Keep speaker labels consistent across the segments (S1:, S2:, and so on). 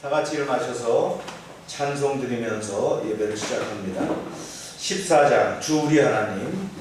S1: 다 같이 일어나셔서 찬송 드리면서 예배를 시작합니다. 14장 주 우리 하나님.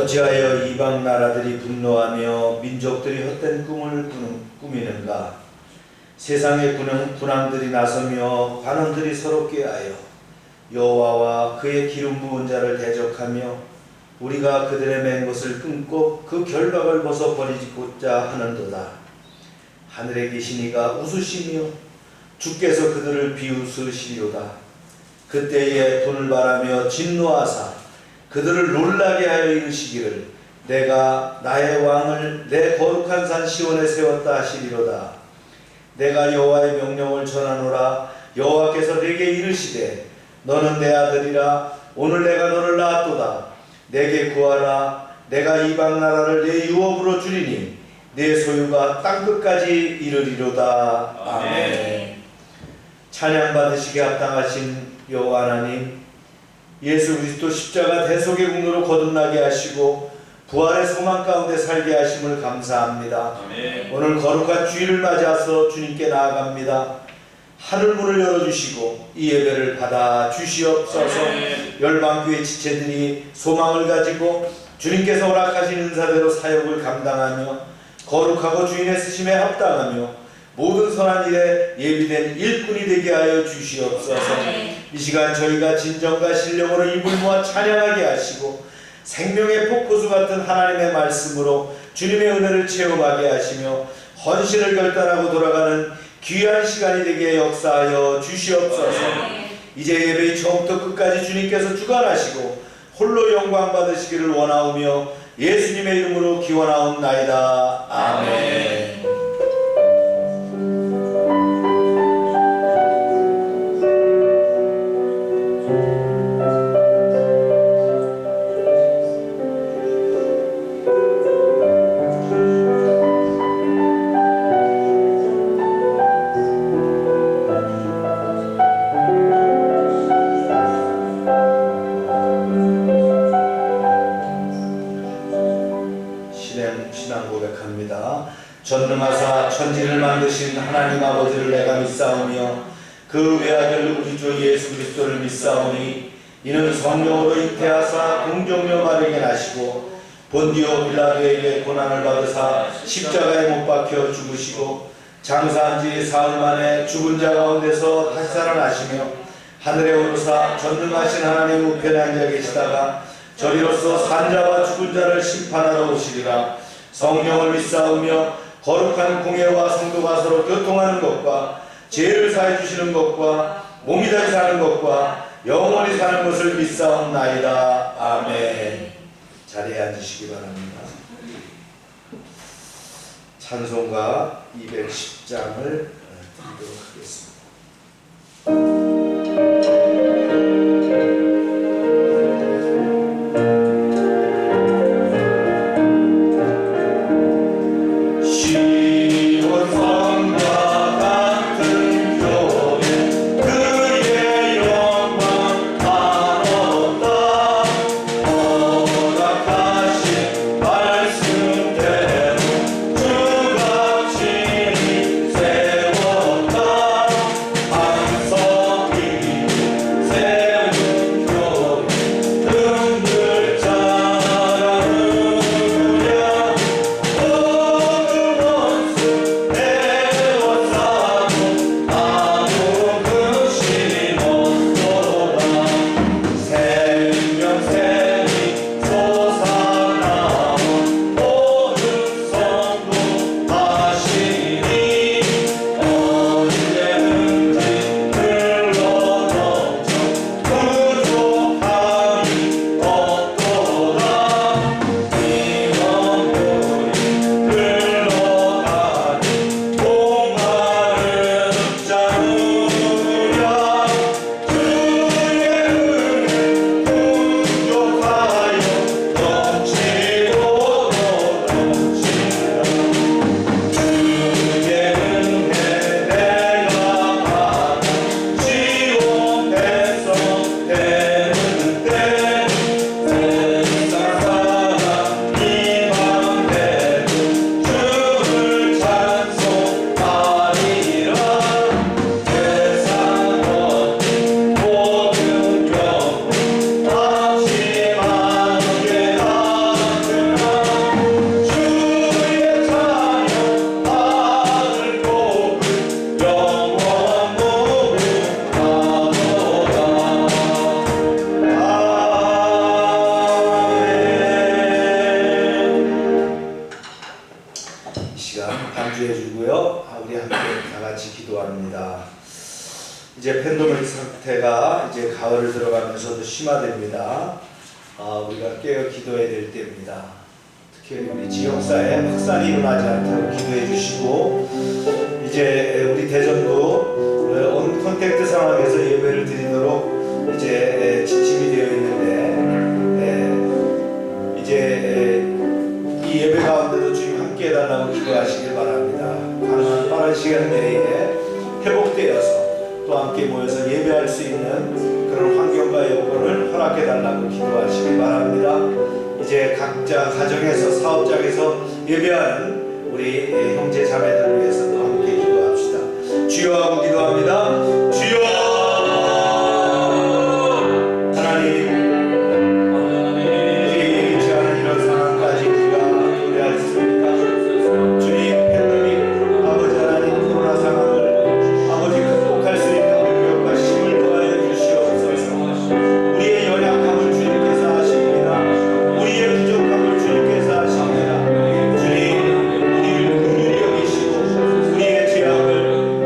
S1: 어찌하여 이방 나라들이 분노하며 민족들이 헛된 꿈을 꾸미는가? 세상의 군왕들이 나서며 관원들이 서로 꾀하여 여호와와 그의 기름 부은 자를 대적하며 우리가 그들의 맹 것을 끊고 그 결박을 벗어버리고자 하는도다. 하늘에 계신 이가 웃으시며 주께서 그들을 비웃으시리로다. 그때에 분을 바라며 진노하사 그들을 놀라게 하여 이르시기를 내가 나의 왕을 내 거룩한 산 시온에 세웠다 하시리로다. 내가 여호와의 명령을 전하노라. 여호와께서 내게 이르시되 너는 내 아들이라. 오늘 내가 너를 낳았도다. 내게 구하라. 내가 이방 나라를 내 유업으로 주리니 내 소유가 땅끝까지 이르리로다. 아멘. 찬양 받으시게 합당하신 여호와 하나님, 예수 그리스도 십자가 대속의 공로로 거듭나게 하시고 부활의 소망 가운데 살게 하심을 감사합니다.
S2: 아멘.
S1: 오늘 거룩한 주일을 맞이해서 주님께 나아갑니다. 하늘 문을 열어주시고 이 예배를 받아 주시옵소서.
S2: 아멘.
S1: 열방교회 지체들이 소망을 가지고 주님께서 허락하신 은사대로 사역을 감당하며 거룩하고 주인의 쓰심에 합당하며 모든 선한 일에 예비된 일꾼이 되게 하여 주시옵소서. 이 시간 저희가 진정과 신령으로 입을 모아 찬양하게 하시고 생명의 폭포수 같은 하나님의 말씀으로 주님의 은혜를 체험하게 하시며 헌신을 결단하고 돌아가는 귀한 시간이 되게 역사하여 주시옵소서. 이제 예배의 처음부터 끝까지 주님께서 주관하시고 홀로 영광 받으시기를 원하오며 예수님의 이름으로 기원하옵나이다. 아멘. 신앙 고백합니다. 전능하사 천지를 만드신 하나님 아버지를 내가 믿사오며 그 외아들 우리 주 예수 그리스도를 믿사오니 이는 성령으로 잉태하사 공정녀 마리아에게 나시고 본디오 빌라도에게 고난을 받으사 십자가에 못 박혀 죽으시고 장사한 지 사흘 만에 죽은 자 가운데서 다시 살아나시며 하늘에 오르사 전능하신 하나님 우편에 앉아 계시다가 저리로서 산자와 죽은 자를 심판하러 오시리라. 성령을 믿사오며 거룩한 공예와 성도가 서로 교통하는 것과 죄를 사해 주시는 것과 몸이 다시 사는 것과 영원히 사는 것을 믿사옵나이다. 아멘. 자리에 앉으시기 바랍니다. 찬송가 210장을 드리도록 하겠습니다. 이제 팬덤을 상태가 이제 가을을 들어가면서도 심화됩니다. 우리가 깨어 기도해야 될 때입니다. 특히 우리 지역사회에 확산이 일어나지 않도록 기도해 주시고, 이제 우리 대전도 온 컨택트 상황에서 예배를 드리도록 이제 지침이 되어 있는데, 이제 이 예배 가운데도 주님 함께 해달라고 기도하시길 바랍니다. 가능한 빠른 시간 내에 회복되어서 또 함께 모여서 예배할 수 있는 그런 환경과 여건을 허락해달라고 기도하시기 바랍니다. 이제 각자 가정에서 사업장에서 예배하는 우리 형제 자매들을 위해서 또 함께 기도합시다. 주여 하고 기도합니다. 주여 하나님, 우리 예기치 않은 이런 상황까지 우리가 노래할 수 있습니까? 주님, 팬데믹 아버지 하나님 코로나 상황을 아버지 극복할 수 있는 능력과 힘을 더하여 주시옵소서. 우리의 연약함을 주님께서 아십니다. 우리의 부족함을 주님께서 아십니다. 주님, 우리를 긍휼히 여기시고 우리의 죄악을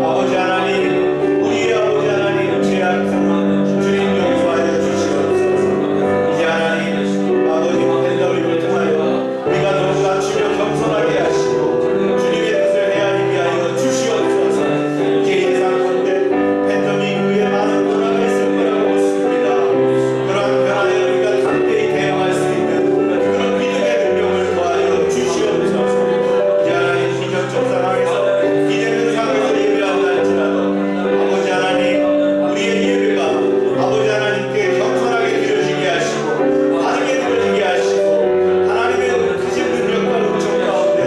S1: 아버지 하나님, 우리의 아버지 하나님 죄악을 주님 용서하여 주시옵소서. 이제 하나님 아버지 팬데믹을 통하여 우리가 더욱 낮추며 겸손하게 하시고 주님의 뜻을 헤아리게 하여 주시옵소서. 이제 예상컨대 팬데믹 후에 많은 변화가 있을 거라고 믿습니다. 그러한 변화에 우리가 담대히 대응할 수 있는 그런 믿음의 능력을 더하여 주시옵소서. 이제 하나님 비전적 상황에서 비대면 상황에서 예배한다 할지라도 아버지 하나님, 우리의 예배가 아버지 하나님께 겸손하게 드려지게 하시고 바르게 드려지게 하시고 하나님의 크신 능력과 은총 가운데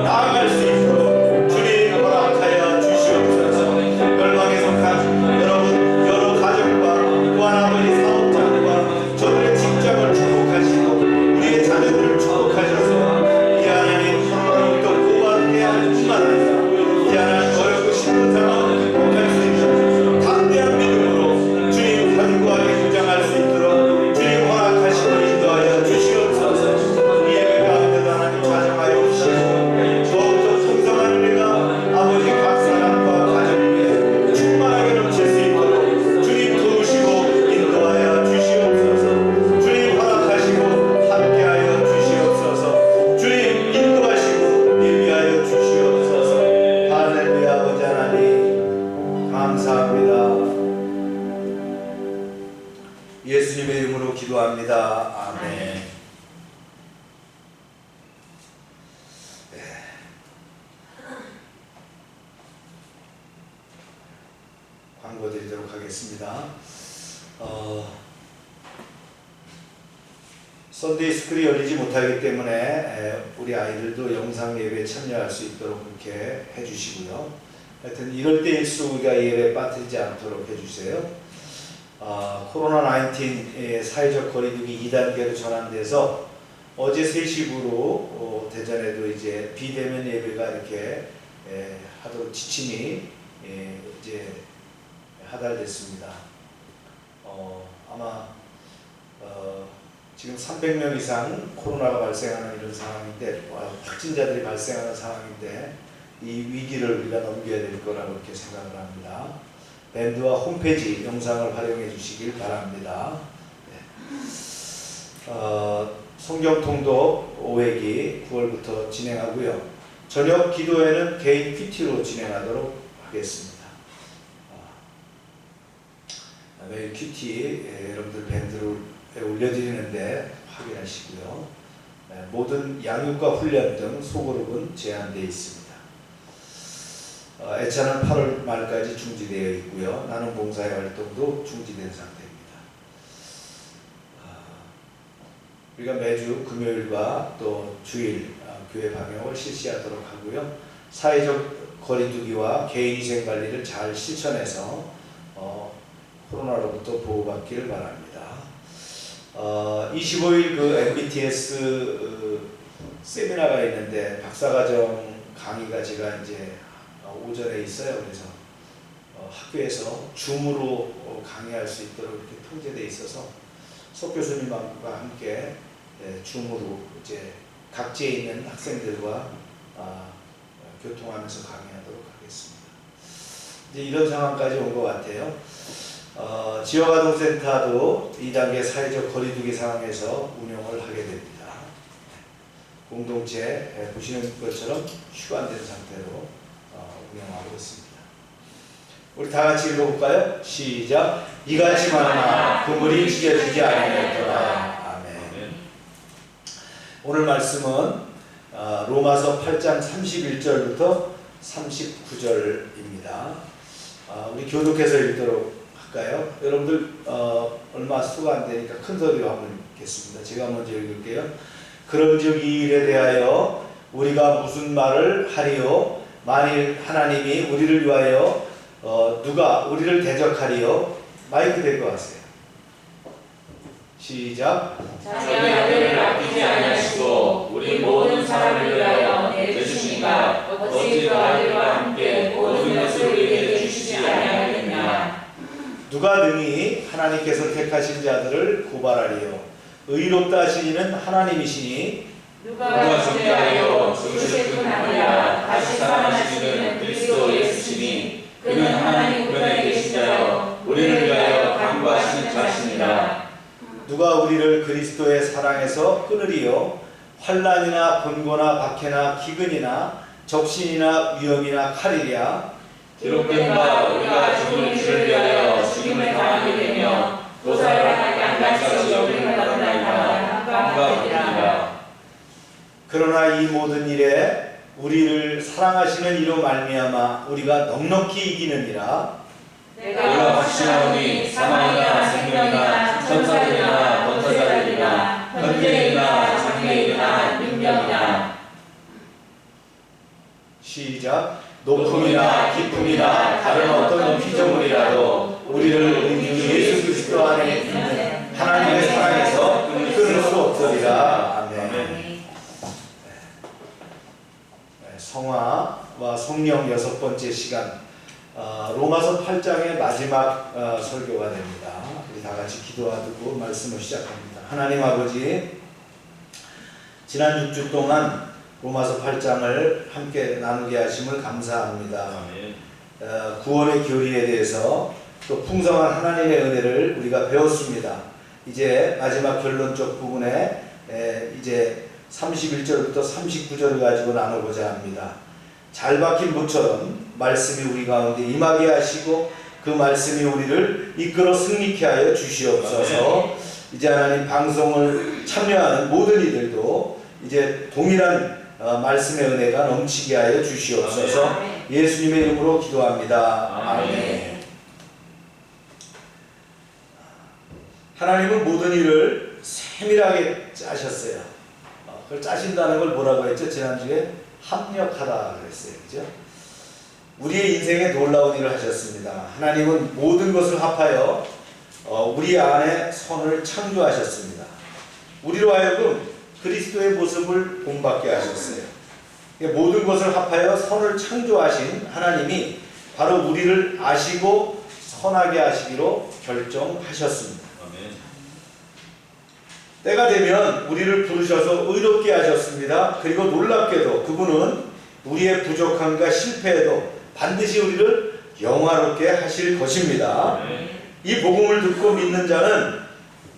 S1: 나아갈 수 있도록 주님 허락하여 주시옵소서. 멸망에 속한 여러분 여러 가정과 또한 아버지 사업장과 저들의 직장을 축복하시고 우리의 자녀들을 축복하셔서 이제 하나님 더욱더 고하게 하는 뿐만 아니라 이제 하나님 어렵고 힘든 상황을 극복할 수 있는 담대한 믿음으로 주님 견고하게 주장할 수 있도록 주님 허락하시고 인도하여 주시옵소서. 이 예배 가운데도 하나님 자정하여 주시고 더욱더 풍성한 은혜가 아버지 각 사람과 가정 위에 충만하게 넘칠 수 있도록 주님 도우시고 인도하여 주시옵소서. 주님 허락하시고 함께하여 주시옵소서. 주님 인도하시고 예비하여 주시옵소서. 할렐루야. 아버지 하나님 감사합니다. 예수님의 이름으로 기도합니다. 아멘. 광고 드리도록 하겠습니다. 선데이 스쿨이 열리지 못하기 때문에 우리 아이들도 영상 예배에 참여할 수 있도록 그렇게 해주시고요. 하여튼 이럴 때일수록 우리가 예배에 빠뜨리지 않도록 해주세요. 코로나19 사회적 거리두기 2단계로 전환돼서 어제 3시부로 대전에도 이제 비대면 예배가 이렇게 하도록 지침이 이제 하달됐습니다. 아마 지금 300명 이상 코로나가 발생하는 이런 상황인데 확진자들이 발생하는 상황인데 이 위기를 우리가 넘겨야 될 거라고 이렇게 생각을 합니다. 밴드와 홈페이지 영상을 활용해 주시길 바랍니다. 성경 통독 5회기 9월부터 진행하고요. 저녁 기도회는 개인 PT로 진행하도록 하겠습니다. 매일 큐티 여러분들 밴드로 올려드리는데 확인하시고요. 모든 양육과 훈련 등 소그룹은 제한되어 있습니다. 애차는 8월 말까지 중지되어 있고요. 나눔 봉사의 활동도 중지된 상태입니다. 우리가 매주 금요일과 또 주일 교회 방역을 실시하도록 하고요. 사회적 거리두기와 개인위생 관리를 잘 실천해서 코로나로부터 보호받기를 바랍니다. 25일 그 MBTS 세미나가 있는데 박사과정 강의가 제가 이제 오전에 있어요. 그래서 학교에서 줌으로 강의할 수 있도록 이렇게 통제되어 있어서 석 교수님과 함께 줌으로 이제 각지에 있는 학생들과 교통하면서 강의하도록 하겠습니다. 이제 이런 상황까지 온 것 같아요. 지역아동센터도 2단계 사회적 거리두기 상황에서 운영을 하게 됩니다. 공동체 보시는 것처럼 휴관된 상태로 운영하고 있습니다. 우리 다 같이 읽어볼까요? 시작. 이같이 말하나 그물이 찢어지지 아니하였더라. 아멘. 오늘 말씀은 로마서 8장 31절부터 39절입니다. 우리 교독해서 읽도록 할까요? 여러분들 얼마 수가 안 되니까 큰 소리로 한번 읽겠습니다. 제가 먼저 읽을게요. 그런즉 이 일에 대하여 우리가 무슨 말을 하리요? 만일 하나님이 우리를 위하여 누가 우리를 대적하리요? 마이크 대고 하세요. 시작.
S2: 자기 아들을 아끼지 아니하시고 우리 모든 사람을 위하여 내주시니까 어찌 그 아들과 함께 모든 것을 우리에게 주시지 아니하겠느냐.
S1: 누가 능히 하나님께서 택하신 자들을 고발하리요? 의롭다 하신 이는 하나님이시니
S2: 누가 죽게 하여 죽으실 뿐 아니라 다시 살아나시는 그리스도 예수시니 그는 하나님 우편에 계신 자여 우리를 위하여 간구하시는 자시니라.
S1: 누가 우리를 그리스도의 사랑에서 끊으리요? 환난이나 번고나 박해나 기근이나 적신이나 위험이나 칼이랴.
S2: 기록된 바 우리가 죽은 주를 위하여 죽임을 당하게 되며 도살과 양같이 여김을 받으나이다. 감사합니다.
S1: 그러나 이 모든 일에 우리를 사랑하시는 이로 말미암아 우리가 넉넉히 이기느니라.
S2: 내가 확신하오니 사망이나 생명이나 천사들이나 권사자들이나 현재이나 장래이나 능력이나.
S1: 시작. 높음이나 깊음이나 다른 어떤 피조물이라도 우리를 은주 예수 그리스도 안에 있는 하나님의 사랑에서 끊을 수 없으리라. 아멘. 성화와 성령 6번째 시간, 로마서 8장의 마지막 설교가 됩니다. 우리 다 같이 기도하고 말씀을 시작합니다. 하나님 아버지, 지난 6주 동안 로마서 8장을 함께 나누게 하심을 감사합니다. 구원의 교리에 대해서 또 풍성한 하나님의 은혜를 우리가 배웠습니다. 이제 마지막 결론적 부분에 이제 31절부터 39절을 가지고 나누고자 합니다. 잘 박힌 무처럼 말씀이 우리 가운데 임하게 하시고 그 말씀이 우리를 이끌어 승리케 하여 주시옵소서. 이제 하나님 방송을 참여하는 모든 이들도 이제 동일한 말씀의 은혜가 넘치게 하여 주시옵소서. 예수님의 이름으로 기도합니다. 아멘. 하나님은 모든 일을 세밀하게 짜셨어요. 그걸 짜신다는 걸 뭐라고 했죠? 지난주에 합력하다 그랬어요. 그죠? 우리의 인생에 놀라운 일을 하셨습니다. 하나님은 모든 것을 합하여 우리 안에 선을 창조하셨습니다. 우리로 하여금 그리스도의 모습을 본받게 하셨어요. 모든 것을 합하여 선을 창조하신 하나님이 바로 우리를 아시고 선하게 하시기로 결정하셨습니다. 아멘. 때가 되면 우리를 부르셔서 의롭게 하셨습니다. 그리고 놀랍게도 그분은 우리의 부족함과 실패에도 반드시 우리를 영화롭게 하실 것입니다. 아멘. 이 복음을 듣고 믿는 자는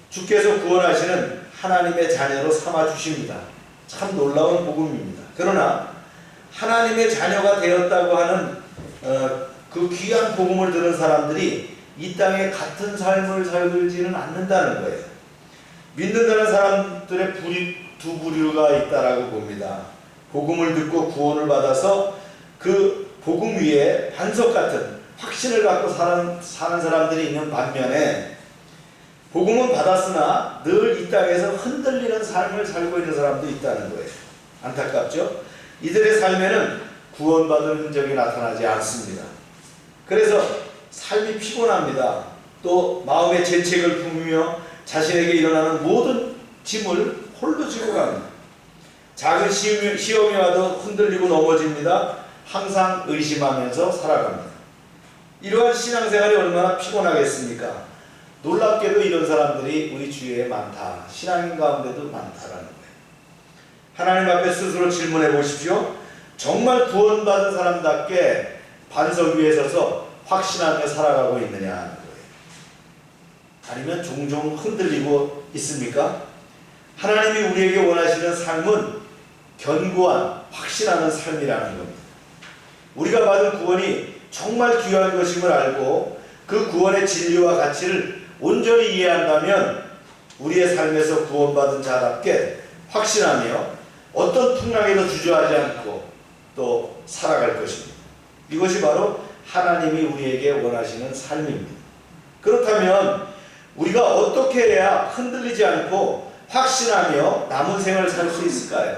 S1: 주께서 구원하시는 하나님의 자녀로 삼아주십니다. 참 놀라운 복음입니다. 그러나 하나님의 자녀가 되었다고 하는 그 귀한 복음을 들은 사람들이 이 땅에 같은 삶을 살지는 않는다는 거예요. 믿는다는 사람들의 두 부류가 있다라고 봅니다. 복음을 듣고 구원을 받아서 그 복음 위에 반석 같은 확신을 갖고 사는 사람들이 있는 반면에 복음은 받았으나 늘 이 땅에서 흔들리는 삶을 살고 있는 사람도 있다는 거예요. 안타깝죠? 이들의 삶에는 구원받은 흔적이 나타나지 않습니다. 그래서 삶이 피곤합니다. 또 마음의 죄책을 품으며 자신에게 일어나는 모든 짐을 홀로 지고 갑니다. 작은 시험이 와도 흔들리고 넘어집니다. 항상 의심하면서 살아갑니다. 이러한 신앙생활이 얼마나 피곤하겠습니까? 놀랍게도 이런 사람들이 우리 주위에 많다. 신앙인 가운데도 많다라는 거예요. 하나님 앞에 스스로 질문해 보십시오. 정말 구원받은 사람답게 반석 위에 서서 확신하며 살아가고 있느냐 하는 거예요. 아니면 종종 흔들리고 있습니까? 하나님이 우리에게 원하시는 삶은 견고한 확신하는 삶이라는 겁니다. 우리가 받은 구원이 정말 귀한 것임을 알고 그 구원의 진리와 가치를 온전히 이해한다면 우리의 삶에서 구원받은 자답게 확신하며 어떤 풍랑에도 주저하지 않고 또 살아갈 것입니다. 이것이 바로 하나님이 우리에게 원하시는 삶입니다. 그렇다면 우리가 어떻게 해야 흔들리지 않고 확신하며 남은 생을 살 수 있을까요?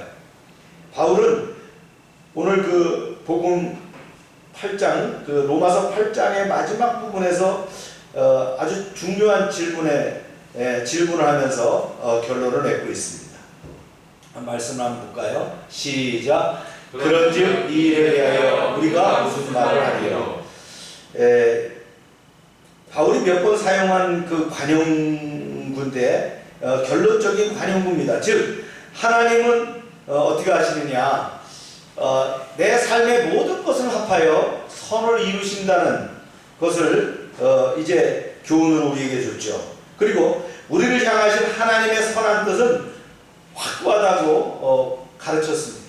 S1: 바울은 오늘 그 복음 8장, 그 로마서 8장의 마지막 부분에서 아주 중요한 질문을 하면서 결론을 내고 있습니다. 말씀 한번 볼까요? 시작. 그런즉 이 일에 대하여 우리가 무슨 말을 하리요? 바울이 몇 번 사용한 그 관용구인데 결론적인 관용구입니다. 즉 하나님은 어떻게 하시느냐? 내 삶의 모든 것을 합하여 선을 이루신다는 것을 이제 교훈으로 우리에게 줬죠. 그리고 우리를 향하신 하나님의 선한 뜻은 확고하다고 가르쳤습니다.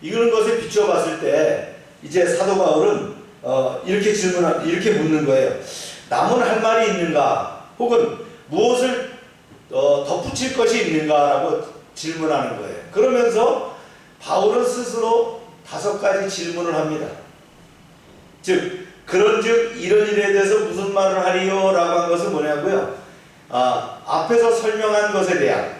S1: 이런 것에 비춰봤을 때 이제 사도 바울은 이렇게 묻는 거예요. 남은 할 말이 있는가? 혹은 무엇을 덧붙일 것이 있는가라고 질문하는 거예요. 그러면서 바울은 스스로 5가지 질문을 합니다. 즉 그런즉 이런 일에 대해서 무슨 말을 하리요? 라고 한 것은 뭐냐고요? 앞에서 설명한 것에 대한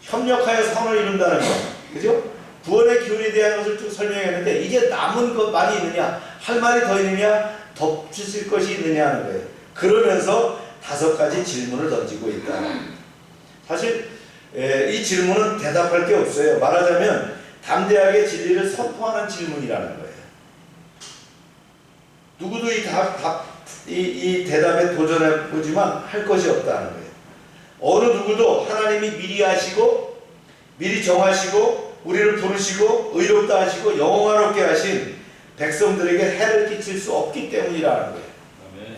S1: 협력하여 선을 이룬다는 것, 그죠? 구원의 기운에 대한 것을 쭉 설명했는데 이제 남은 것 말이 있느냐, 할 말이 더 있느냐, 덧붙일 것이 있느냐 하는 거예요. 그러면서 5가지 질문을 던지고 있다. 사실 이 질문은 대답할 게 없어요. 말하자면 담대하게 진리를 선포하는 질문이라는 거예요. 누구도 이 대답에 도전해 보지만 할 것이 없다는 거예요. 어느 누구도 하나님이 미리 아시고 미리 정하시고 우리를 부르시고 의롭다 하시고 영원하게 하신 백성들에게 해를 끼칠 수 없기 때문이라는 거예요. 아멘.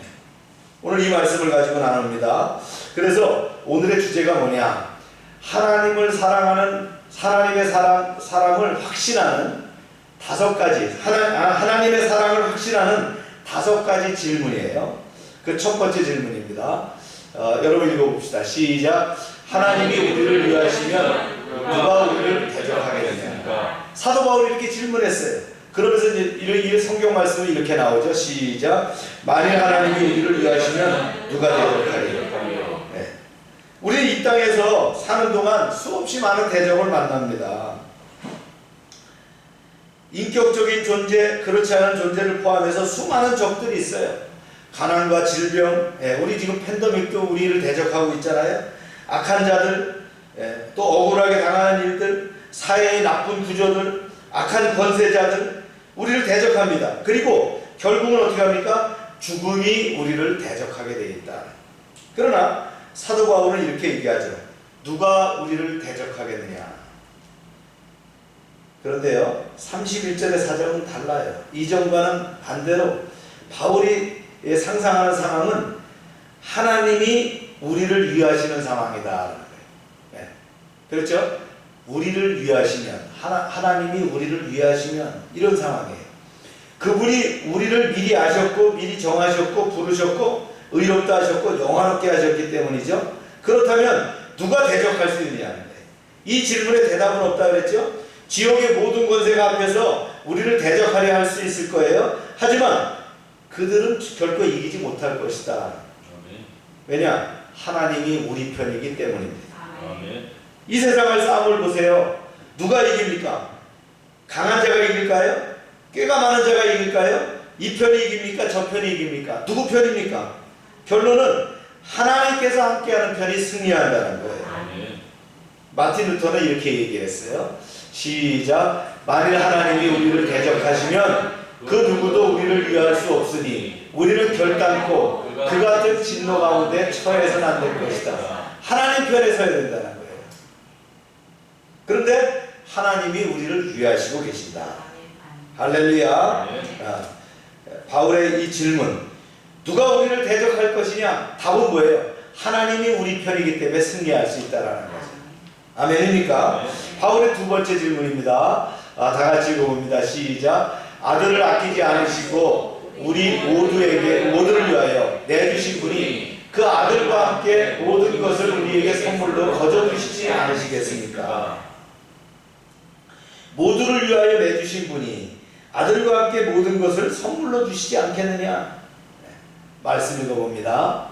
S1: 오늘 이 말씀을 가지고 나눕니다. 그래서 오늘의 주제가 뭐냐? 하나님을 사랑하는 하나님의 사랑을 확신하는 5가지 하나님의 사랑을 확신하는 5가지 질문이에요. 그 첫 번째 질문입니다. 여러분 읽어봅시다. 시작. 하나님이 우리를 위하시면 누가 우리를 대적하겠느냐? 사도 바울이 이렇게 질문했어요. 그러면서 이제 이 성경 말씀이 이렇게 나오죠. 시작. 만일 하나님이 우리를 위하시면 누가 대적하리요? 네. 우리는 이 땅에서 사는 동안 수없이 많은 대적을 만납니다. 인격적인 존재, 그렇지 않은 존재를 포함해서 수많은 적들이 있어요. 가난과 질병, 우리 지금 팬데믹도 우리를 대적하고 있잖아요. 악한 자들, 또 억울하게 당하는 일들, 사회의 나쁜 구조들, 악한 권세자들, 우리를 대적합니다. 그리고 결국은 어떻게 합니까? 죽음이 우리를 대적하게 되어 있다. 그러나 사도 바울은 이렇게 얘기하죠. 누가 우리를 대적하겠느냐? 그런데요, 31절의 사정은 달라요. 이전과는 반대로 바울이 상상하는 상황은 하나님이 우리를 위하시는 상황이다. 네. 그렇죠? 우리를 위하시면, 하나님이 우리를 위하시면 이런 상황이에요. 그분이 우리를 미리 아셨고 미리 정하셨고 부르셨고 의롭다 하셨고 영화롭게 하셨기 때문이죠. 그렇다면 누가 대적할 수 있느냐는 거예요. 이 질문에 대답은 없다 그랬죠. 지옥의 모든 권세가 앞에서 우리를 대적하려 할 수 있을 거예요. 하지만 그들은 결코 이기지 못할 것이다. 왜냐? 하나님이 우리 편이기 때문입니다. 이 세상을 싸움을 보세요. 누가 이깁니까? 강한 자가 이길까요? 꾀가 많은 자가 이길까요? 이 편이 이깁니까? 저 편이 이깁니까? 누구 편입니까? 결론은 하나님께서 함께하는 편이 승리한다는 거예요. 마틴 루터는 이렇게 얘기했어요. 시작. 만일 하나님이 우리를 대적하시면 그 누구도 우리를 위할 수 없으니 우리는 결단코 그 같은 진노 가운데 처해서는 안 될 것이다. 하나님 편에 서야 된다는 거예요. 그런데 하나님이 우리를 위하시고 계신다. 할렐루야. 바울의 이 질문, 누가 우리를 대적할 것이냐? 답은 뭐예요? 하나님이 우리 편이기 때문에 승리할 수 있다라는 거죠. 아멘입니까? 바울의 두 번째 질문입니다. 다 같이 읽어봅니다. 시작. 아들을 아끼지 않으시고 우리 모두를 위하여 내주신 분이 그 아들과 함께 모든 것을 우리에게 선물로 거저 주시지 않으시겠습니까? 모두를 위하여 내주신 분이 아들과 함께 모든 것을 선물로 주시지 않겠느냐? 말씀 읽어봅니다.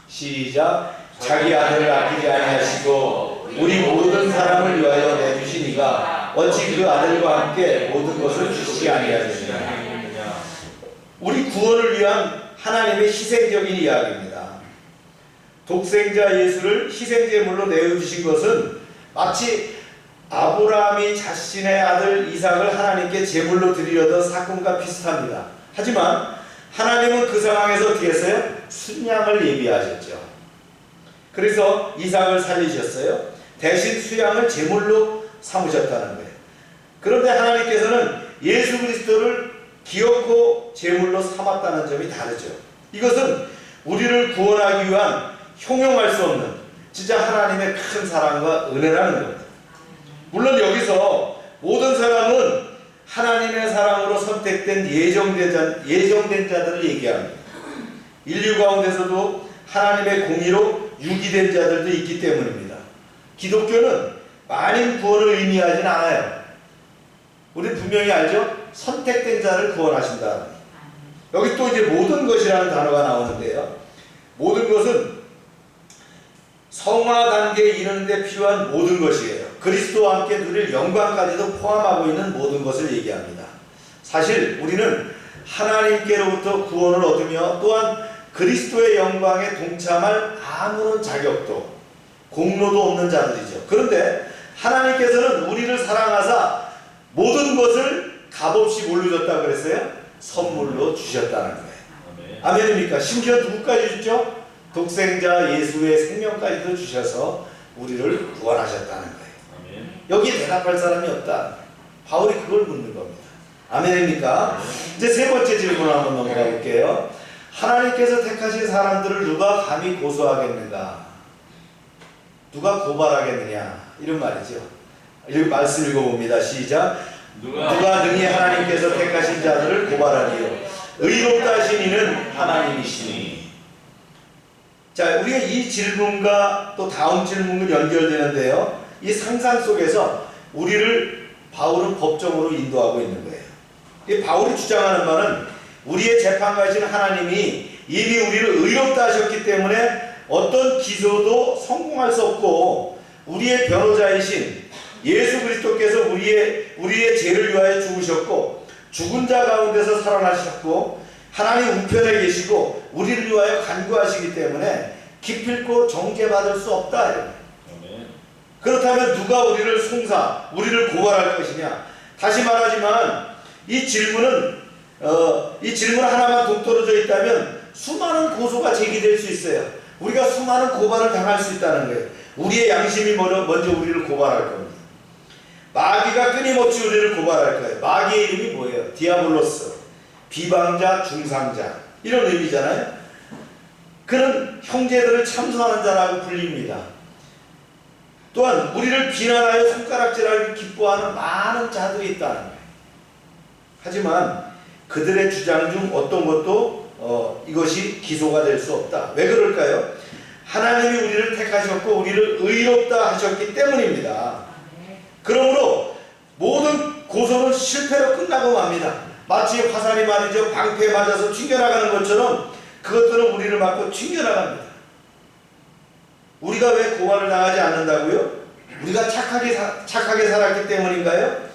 S1: 시작. 자기 아들을 아끼지 아니하시고 우리 모든 사람을 위하여 내주시니가 어찌 그 아들과 함께 모든 것을 주시지 아니하겠느냐? 우리 구원을 위한 하나님의 희생적인 이야기입니다. 독생자 예수를 희생제물로 내어주신 것은 마치 아브라함이 자신의 아들 이삭을 하나님께 제물로 드리려던 사건과 비슷합니다. 하지만 하나님은 그 상황에서 어떻게 했어요? 순양을 예비하셨죠. 그래서 이삭을 살리셨어요. 대신 수양을 제물로 삼으셨다는 거예요. 그런데 하나님께서는 예수 그리스도를 기어코 제물로 삼았다는 점이 다르죠. 이것은 우리를 구원하기 위한 형용할 수 없는 진짜 하나님의 큰 사랑과 은혜라는 겁니다. 물론 여기서 모든 사람은 하나님의 사랑으로 선택된 예정된 자들을 얘기합니다. 인류 가운데서도 하나님의 공의로 유기된 자들도 있기 때문입니다. 기독교는 만인 구원을 의미하진 않아요. 우리는 분명히 알죠? 선택된 자를 구원하신다. 여기 또 이제 모든 것이라는 단어가 나오는데요. 모든 것은 성화 단계에 이르는 데 필요한 모든 것이에요. 그리스도와 함께 누릴 영광까지도 포함하고 있는 모든 것을 얘기합니다. 사실 우리는 하나님께로부터 구원을 얻으며 또한 그리스도의 영광에 동참할 아무런 자격도 공로도 없는 자들이죠. 그런데 하나님께서는 우리를 사랑하사 모든 것을 값없이 뭘로 줬다고 그랬어요? 선물로 주셨다는 거예요. 아멘입니까? 심지어 누구까지 주죠? 독생자 예수의 생명까지도 주셔서 우리를 구원하셨다는 거예요. 여기에 대답할 사람이 없다. 바울이 그걸 묻는 겁니다. 아멘입니까? 이제 세 번째 질문 한번 넘어가 볼게요. 하나님께서 택하신 사람들을 누가 감히 고소하겠는가? 누가 고발하겠느냐? 이런 말이죠. 이 말씀 읽어봅니다. 시작. 누가 능히 하나님께서 택하신 자들을 고발하리요? 의롭다 하신 이는 하나님이시니. 자, 우리가 이 질문과 또 다음 질문과 연결되는데요. 이 상상 속에서 우리를 바울은 법정으로 인도하고 있는 거예요. 이 바울이 주장하는 바는 우리의 재판가이신 하나님이 이미 우리를 의롭다 하셨기 때문에 어떤 기소도 성공할 수 없고 우리의 변호자이신 예수 그리스도께서 우리의 죄를 위하여 죽으셨고 죽은 자 가운데서 살아나셨고 하나님 우편에 계시고 우리를 위하여 간구하시기 때문에 기필코 정죄받을 수 없다. 그렇다면 누가 우리를 우리를 고발할 것이냐? 다시 말하지만 이 질문 하나만 동떨어져 있다면 수많은 고소가 제기될 수 있어요. 우리가 수많은 고발을 당할 수 있다는 거예요. 우리의 양심이 먼저 우리를 고발할 겁니다. 마귀가 끊임없이 우리를 고발할 거예요. 마귀의 이름이 뭐예요? 디아블로스, 비방자, 중상자 이런 의미잖아요. 그는 형제들을 참소하는 자라고 불립니다. 또한 우리를 비난하여 손가락질하기 기뻐하는 많은 자들이 있다는 거예요. 하지만 그들의 주장 중 어떤 것도 이것이 기소가 될 수 없다. 왜 그럴까요? 하나님이 우리를 택하셨고 우리를 의롭다 하셨기 때문입니다. 그러므로 모든 고소는 실패로 끝나고 맙니다. 마치 화살이 말이죠. 방패에 맞아서 튕겨나가는 것처럼 그것들은 우리를 맞고 튕겨나갑니다. 우리가 왜 고발을 당하지 않는다고요? 우리가 착하게 살았기 때문인가요?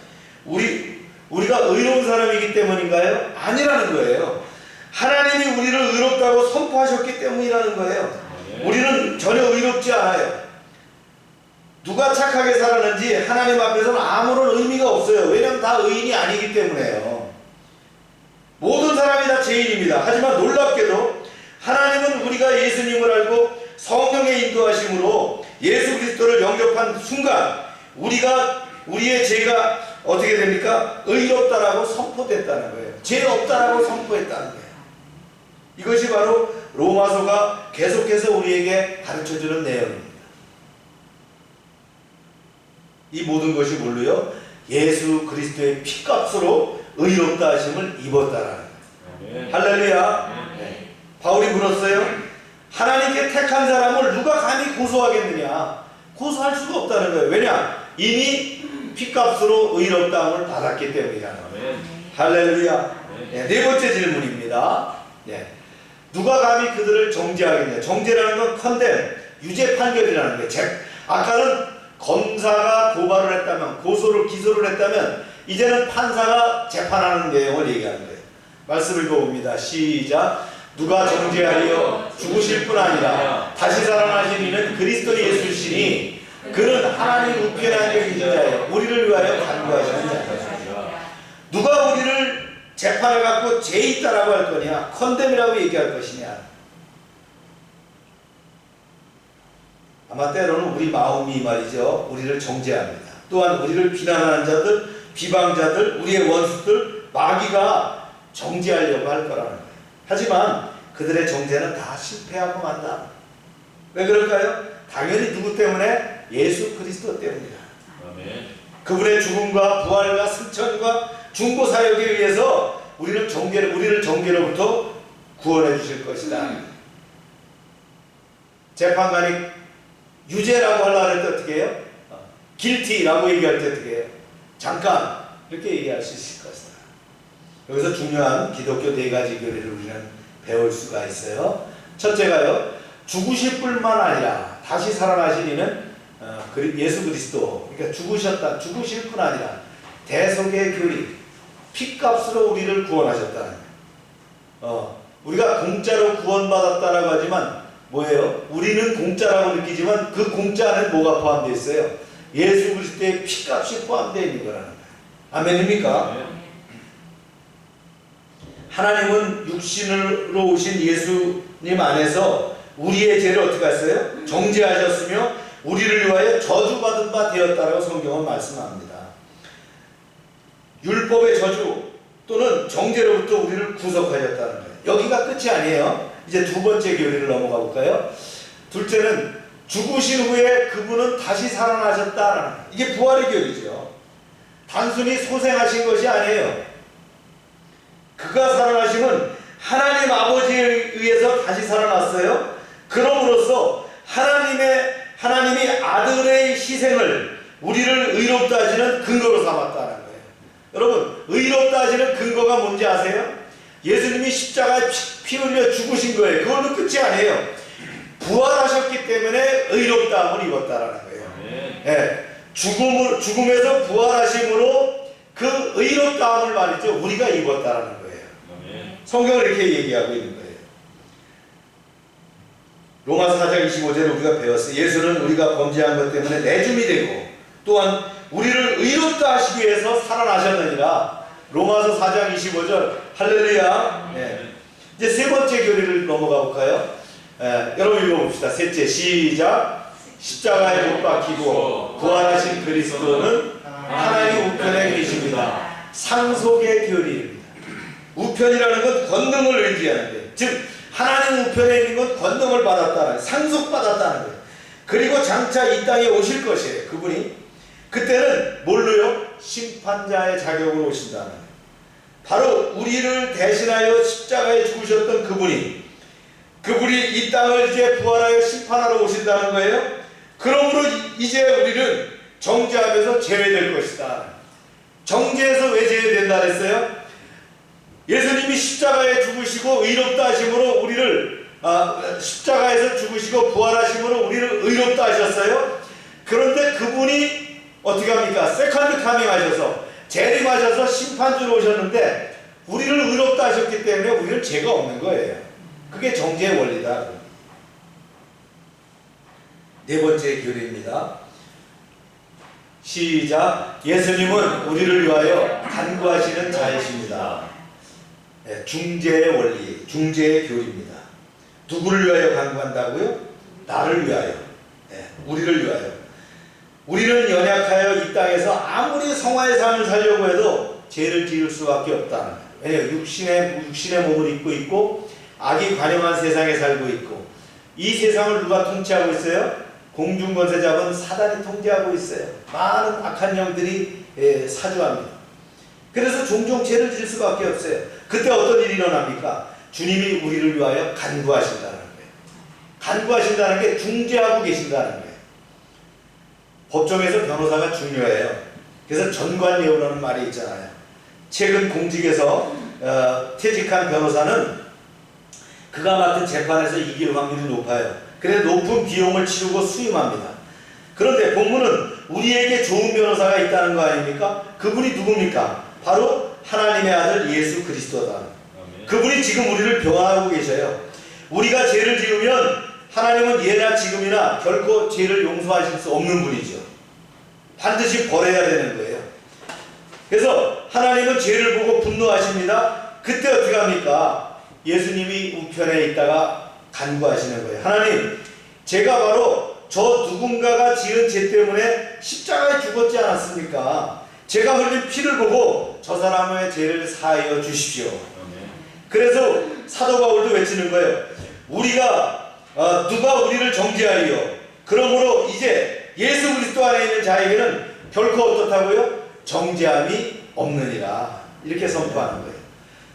S1: 우리가 의로운 사람이기 때문인가요? 아니라는 거예요. 하나님이 우리를 의롭다고 선포하셨기 때문이라는 거예요. 우리는 전혀 의롭지 않아요. 누가 착하게 살았는지 하나님 앞에서는 아무런 의미가 없어요. 왜냐하면 다 의인이 아니기 때문에요. 모든 사람이 다 죄인입니다. 하지만 놀랍게도 하나님은 우리가 예수님을 알고 성령의 인도하심으로 예수 그리스도를 영접한 순간 우리의 죄가 어떻게 됩니까? 의롭다라고 선포됐다는 거예요. 죄 없다라고 선포했다는 거예요. 이것이 바로 로마서가 계속해서 우리에게 가르쳐주는 내용입니다. 이 모든 것이 뭘로요? 예수 그리스도의 피값으로 의롭다 하심을 입었다라는 거예요. 할렐루야. 네. 바울이 물었어요. 하나님께 택한 사람을 누가 감히 고소하겠느냐? 고소할 수가 없다는 거예요. 왜냐? 이미 피값으로 의롭다함을 받았기 때문이라는 거예요. 할렐루야. 네, 네 번째 질문입니다. 네. 누가 감히 그들을 정죄하겠냐? 정죄라는 건 컨뎀, 유죄 판결이라는 거예요. 아까는 검사가 고발을 했다면, 기소를 했다면, 이제는 판사가 재판하는 내용을 얘기하는 거예요. 말씀 읽어봅니다. 시작. 누가 정죄하리요? 죽으실 뿐 아니라 다시 살아나신 이는 그리스도 예수시니 그는 하나님 우편에 앉아 계신 자예요. 우리를 위하여 간구하시는 자예요. 누가 우리를 재판을 갖고 죄 있다라고 할 거냐? 컨뎀이라고 얘기할 것이냐? 아마 때로는 우리 마음이 말이죠. 우리를 정죄합니다. 또한 우리를 비난하는 자들, 비방자들, 우리의 원수들, 마귀가 정죄하려고 할 거라는 거예요. 하지만 그들의 정죄는 다 실패하고 만다. 왜 그럴까요? 당연히 누구 때문에? 예수 그리스도 때문이다. 아멘. 그분의 죽음과 부활과 승천과 중보 사역에 의해서 우리를 정죄로부터 구원해 주실 것이다. 재판관이 유죄라고 하려고 할 때 어떻게 해요? guilty라고 얘기할 때 어떻게 해요? 잠깐 이렇게 얘기할 수 있을 것이다. 여기서 중요한 기독교 네 가지 교리를 우리는 배울 수가 있어요. 첫째가요, 죽으실 뿐만 아니라 다시 살아나신 이는 예수 그리스도, 그러니까 죽으실 뿐 아니라 대속의 교리, 피값으로 우리를 구원하셨다는 거예요. 우리가 공짜로 구원받았다라고 하지만 뭐예요? 우리는 공짜라고 느끼지만 그 공짜 안에 뭐가 포함되어 있어요? 예수 그리스도의 피값이 포함되어 있는 거라는 거예요. 아멘입니까? 하나님은 육신으로 오신 예수님 안에서 우리의 죄를 어떻게 하셨어요? 정죄하셨으며 우리를 위하여 저주받은 바 되었다라고 성경은 말씀합니다. 율법의 저주 또는 정죄로부터 우리를 구속하셨다는 거예요. 여기가 끝이 아니에요. 이제 두 번째 교리를 넘어가 볼까요? 둘째는 죽으신 후에 그분은 다시 살아나셨다라는 거예요. 이게 부활의 교리죠. 단순히 소생하신 것이 아니에요. 그가 살아나심은 하나님 아버지에 의해서 다시 살아났어요. 그럼으로써 하나님이 아들의 희생을 우리를 의롭다 하시는 근거로 삼았다는 거예요. 여러분, 의롭다 하시는 근거가 뭔지 아세요? 예수님이 십자가에 피 흘려 죽으신 거예요. 그걸로 끝이 아니에요. 부활하셨기 때문에 의롭다함을 입었다라는 거예요. 네. 죽음에서 부활하심으로 그 의롭다함을 말이죠. 우리가 입었다라는 거예요. 성경을 이렇게 얘기하고 있는 거예요. 로마서 4장 25절에 우리가 배웠어요. 예수는 우리가 범죄한 것 때문에 내줌이 되고 또한 우리를 의롭다 하시기 위해서 살아나셨느니라. 로마서 4장 25절 할렐루야. 네. 이제 세 번째 교리를 넘어가 볼까요? 여러분 읽어봅시다. 셋째 시작. 십자가에 못 박히고 부활하신 그리스도는 하나님 우편에 계십니다. 상속의 교리입니다. 우편이라는 건 권능을 의지하는 거예요. 즉 하나님 우편에 있는 건 권능을 받았다는 거예요. 상속받았다는 거예요. 그리고 장차 이 땅에 오실 것이에요. 그분이 그때는 뭘로요? 심판자의 자격으로 오신다는 거예요. 바로 우리를 대신하여 십자가에 죽으셨던 그분이 이 땅을 이제 부활하여 심판하러 오신다는 거예요. 그러므로 이제 우리는 정죄하면서 제외될 것이다. 정죄에서 왜 제외된다 그랬어요? 예수님이 십자가에 죽으시고 의롭다 하심으로 우리를 십자가에서 죽으시고 부활하심으로 우리를 의롭다 하셨어요. 그런데 그분이 어떻게 합니까? 세컨드 카밍 하셔서 재림하셔서 심판주로 오셨는데 우리를 의롭다 하셨기 때문에 우리는 죄가 없는 거예요. 그게 정죄의 원리다. 네 번째 교리입니다. 시작. 예수님은 우리를 위하여 간구하시는 자이십니다. 중재의 원리, 중재의 교리입니다. 누구를 위하여 간구한다고요? 나를 위하여. 우리를 위하여. 우리는 연약하여 이 땅에서 아무리 성화의 삶을 살려고 해도 죄를 지을 수밖에 없다는 거예요. 왜냐하면 육신의 몸을 입고 있고 악이 관영한 세상에 살고 있고, 이 세상을 누가 통치하고 있어요? 공중권세 잡은 사단이 통제하고 있어요. 많은 악한 영들이 사주합니다. 그래서 종종 죄를 지을 수밖에 없어요. 그때 어떤 일이 일어납니까? 주님이 우리를 위하여 간구하신다는 거예요. 간구하신다는 게 중재하고 계신다는 거예요. 법정에서 변호사가 중요해요. 그래서 전관예우라는 말이 있잖아요. 최근 공직에서 퇴직한 변호사는 그가 맡은 재판에서 이길 확률이 높아요. 그래서 높은 비용을 치르고 수임합니다. 그런데 본문은 우리에게 좋은 변호사가 있다는 거 아닙니까? 그분이 누굽니까? 바로 하나님의 아들 예수 그리스도다. 그분이 지금 우리를 변화하고 계셔요. 우리가 죄를 지으면 하나님은 예나 지금이나 결코 죄를 용서하실 수 없는 분이죠. 반드시 벌해야 되는 거예요. 그래서 하나님은 죄를 보고 분노하십니다. 그때 어떻게 합니까? 예수님이 우편에 있다가 간구하시는 거예요. 하나님, 제가 바로 저 누군가가 지은 죄 때문에 십자가에 죽었지 않았습니까? 제가 흘린 피를 보고 저 사람의 죄를 사하여 주십시오. 그래서 사도 바울도 외치는 거예요. 우리가 누가 우리를 정죄하여, 그러므로 이제 예수 그리스도 안에 있는 자에게는 결코 어떻다고요? 정죄함이 없느니라. 이렇게 선포하는 거예요.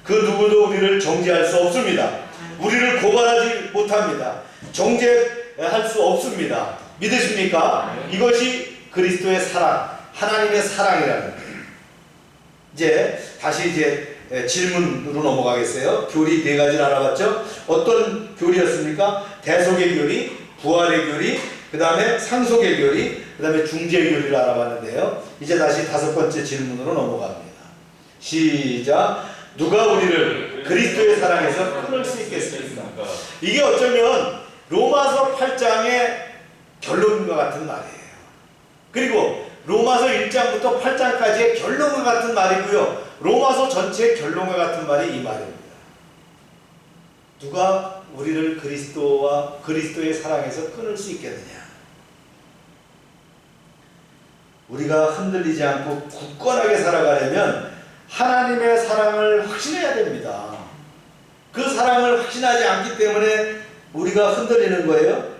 S1: 그 누구도 우리를 정죄할 수 없습니다. 우리를 고발하지 못합니다. 정죄할 수 없습니다. 믿으십니까? 이것이 그리스도의 사랑, 하나님의 사랑이라는 거예요. 이제 다시 질문으로 넘어가겠어요. 교리 4가지를 알아봤죠? 어떤 교리였습니까? 대속의 교리, 부활의 교리, 그 다음에 상속의 교리, 그 다음에 중재의 교리를 알아봤는데요. 이제 다시 5번째 질문으로 넘어갑니다. 시작. 누가 우리를 그리스도의 사랑에서 끊을 수 있겠습니까? 이게 어쩌면 로마서 8장의 결론과 같은 말이에요. 그리고 로마서 1장부터 8장까지의 결론과 같은 말이고요. 로마서 전체의 결론과 같은 말이 이 말입니다. 누가 우리를 그리스도와 그리스도의 사랑에서 끊을 수 있겠느냐? 우리가 흔들리지 않고 굳건하게 살아가려면 하나님의 사랑을 확신해야 됩니다. 그 사랑을 확신하지 않기 때문에 우리가 흔들리는 거예요.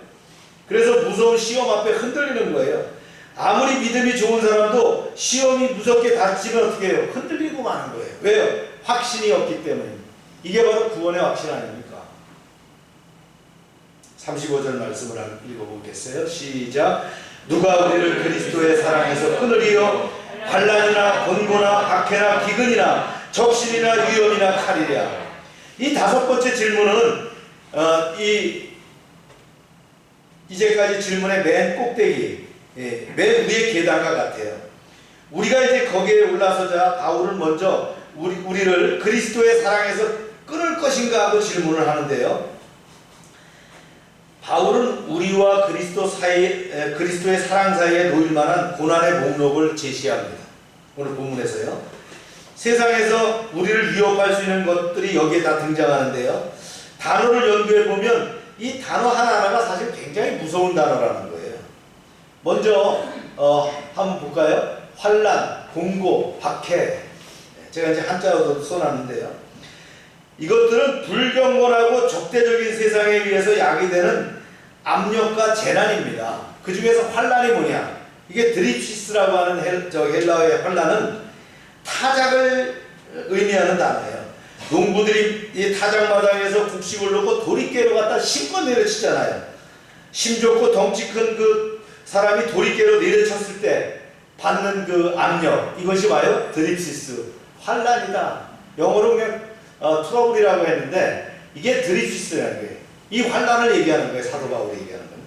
S1: 그래서 무서운 시험 앞에 흔들리는 거예요. 아무리 믿음이 좋은 사람도 시험이 무섭게 닥치면 어떻게 해요? 흔들리고 마는 거예요. 왜요? 확신이 없기 때문입니다. 이게 바로 구원의 확신 아닙니까? 35절 말씀을 읽어보겠어요. 시작. 누가 우리를 그리스도의 사랑에서 끊으리요? 환난이나 곤고나 박해나 기근이나 적신이나 위험이나 칼이랴. 이 5번째 질문은 이제까지 질문의 맨 꼭대기, 맨 위의 계단과 같아요. 우리가 이제 거기에 올라서자 바울은 먼저 우리를 그리스도의 사랑에서 끊을 것인가 하고 질문을 하는데요. 바울은 우리와 그리스도의 사랑 사이에 놓일 만한 고난의 목록을 제시합니다. 오늘 본문에서요. 세상에서 우리를 위협할 수 있는 것들이 여기에 다 등장하는데요. 단어를 연구해 보면 이 단어 하나하나가 사실 굉장히 무서운 단어라는 거예요. 먼저 한번 볼까요? 환난, 공고, 박해. 제가 이제 한자로 써놨는데요. 이것들은 불경건하고 적대적인 세상에 의해서 야기되는 압력과 재난입니다. 그 중에서 환난이 뭐냐? 이게 드립시스라고 하는 헬라어의 환난은 타작을 의미하는 단어예요. 농부들이 이 타작마당에서 곡식을 놓고 도리깨로 갖다 심고 내려치잖아요. 힘 좋고 덩치 큰 그 사람이 도리깨로 내려쳤을 때 받는 그 압력, 이것이 와요? 드립시스, 환난이다. 영어로 그냥 트러블이라고 했는데 이게 드립시스라는 거예요. 이 환난을 얘기하는 거예요. 사도 바울이 얘기하는 거예요.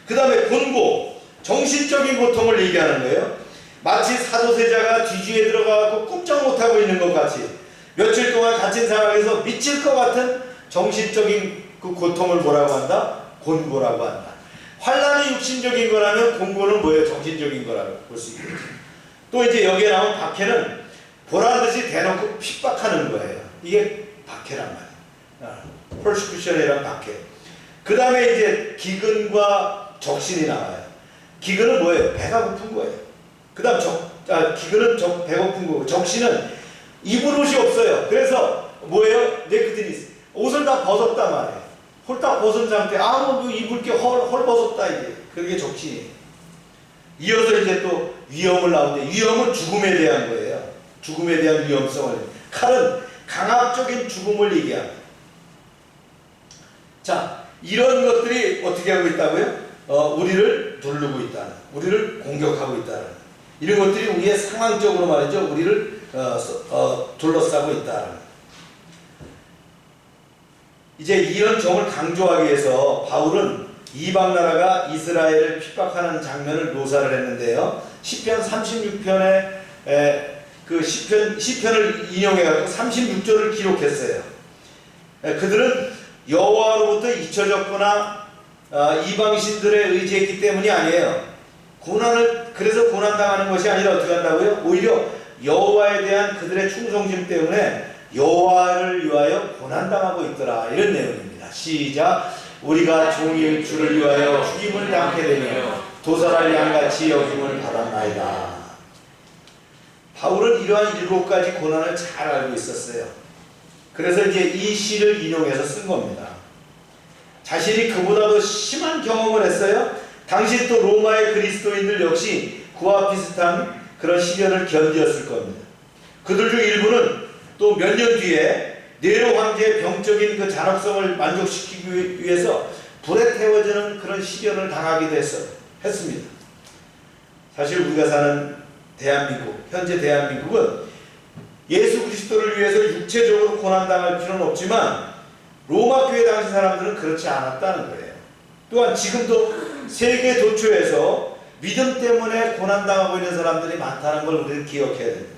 S1: 그 다음에 곤고, 정신적인 고통을 얘기하는 거예요. 마치 사도세자가 뒤주에 들어가고 꼼짝 못하고 있는 것 같이 며칠 동안 갇힌 상황에서 미칠 것 같은 정신적인 그 고통을 뭐라고 한다? 곤고라고 한다. 환난이 육신적인 거라면 곤고는 뭐예요? 정신적인 거라고 볼 수 있겠죠. 또 이제 여기에 나온 박해는 보란듯이 대놓고 핍박하는 거예요. 이게 박해란 말이에요. persecution이란 박해. 그 다음에 이제 기근과 적신이 나와요. 기근은 뭐예요? 배가 고픈 거예요. 그 다음 기근은 배고픈 거고, 적신은 입을 옷이 없어요. 그래서 뭐예요? 네크드니스. 옷을 다 벗었단 말이에요. 홀딱 벗은 상태. 뭐 입을 게 헐 벗었다 이게. 그게 적신이에요. 이어서 이제 또 위험을 나오는데, 위험은 죽음에 대한 거예요. 죽음에 대한 위험성을. 칼은 강압적인 죽음을 얘기합니다. 자, 이런 것들이 어떻게 하고 있다고요? 우리를 누르고 있다는, 우리를 공격하고 있다는, 이런 것들이 우리의 상황적으로 말이죠, 우리를 둘러싸고 있다는. 이제 이런 점을 강조하기 위해서 바울은 이방 나라가 이스라엘을 핍박하는 장면을 묘사를 했는데요. 시편 36편에 그 시편을 인용해가지고 36절을 기록했어요. 그들은 여호와로부터 잊혀졌거나 이방 신들에 의지했기 때문이 아니에요. 그래서 고난당하는 것이 아니라 어떻게 한다고요? 오히려 여호와에 대한 그들의 충성심 때문에 여호와를 위하여 고난당하고 있더라. 이런 내용입니다. 시작. 우리가 종일 주를 위하여 죽임을 당케 되며 도살할 양같이 여김을 받았나이다. 바울은 이러한 7가지 고난을 잘 알고 있었어요. 그래서 이제 이 시를 인용해서 쓴 겁니다. 자신이 그보다 더 심한 경험을 했어요. 당시 또 로마의 그리스도인들 역시 그와 비슷한 그런 시련을 견디었을 겁니다. 그들 중 일부는 또 몇 년 뒤에 네로 황제의 병적인 그 잔혹성을 만족시키기 위해서 불에 태워지는 그런 시련을 당하기도 했습니다. 사실 우리가 사는 대한민국, 현재 대한민국은 예수 그리스도를 위해서 육체적으로 고난당할 필요는 없지만 로마 교회 당시 사람들은 그렇지 않았다는 거예요. 또한 지금도 세계 도처에서 믿음 때문에 고난당하고 있는 사람들이 많다는 걸 우리는 기억해야 됩니다.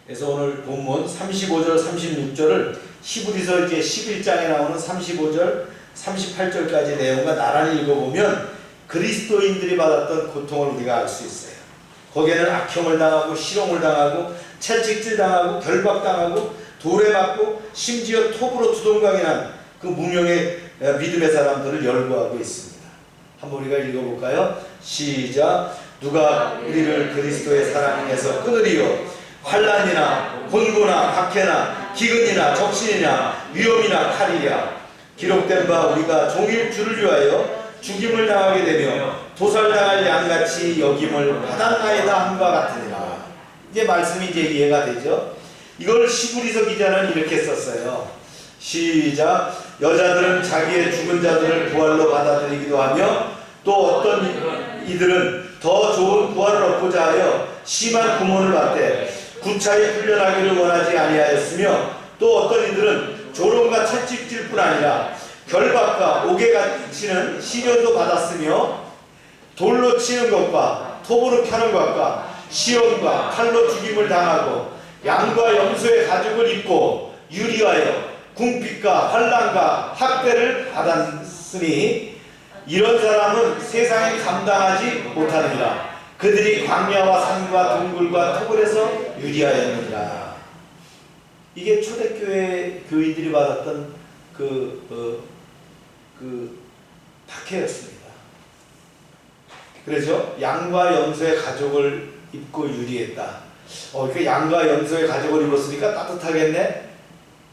S1: 그래서 오늘 본문 35절, 36절을 히브리서 이제 11장에 나오는 35절, 38절까지 내용과 나란히 읽어보면 그리스도인들이 받았던 고통을 우리가 알 수 있어요. 거기에는 악형을 당하고 실형을 당하고 채찍질 당하고 결박당하고 돌에 맞고 심지어 톱으로 두동강이 난 그 무명의 믿음의 사람들을 열거하고 있습니다. 한번 우리가 읽어볼까요? 시작. 누가 우리를 그리스도의 사랑에서 끊으리요? 환난이나 곤고나 박해나 기근이나 적신이나 위험이나 칼이랴. 기록된 바 우리가 종일 주를 위하여 죽임을 당하게 되며 도살당할 양같이 여김을 받았나이다 함과 같으니라. 이제 말씀이 이제 이해가 되죠. 이걸 히브리서 기자는 이렇게 썼어요. 시작. 여자들은 자기의 죽은 자들을 부활로 받아들이기도 하며 또 어떤 이들은 더 좋은 부활을 얻고자 하여 심한 구몬을 받되 구차히 훈련하기를 원하지 아니하였으며 또 어떤 이들은 조롱과 채찍질뿐 아니라 결박과 옥에 치는 시련도 받았으며 돌로 치는 것과 톱으로 펴는 것과 시험과 칼로 죽임을 당하고 양과 염소의 가죽을 입고 유리하여 궁핍과 환난과 학대를 받았으니 이런 사람은 세상에 감당하지 못하느니라. 그들이 광야와 산과 동굴과 토굴에서 유리하였느니라. 이게 초대교회 교인들이 받았던 그 박해였습니다. 그래서 양과 염소의 가죽을 입고 유리했다. 그 양과 염소의 가죽을 입었으니까 따뜻하겠네?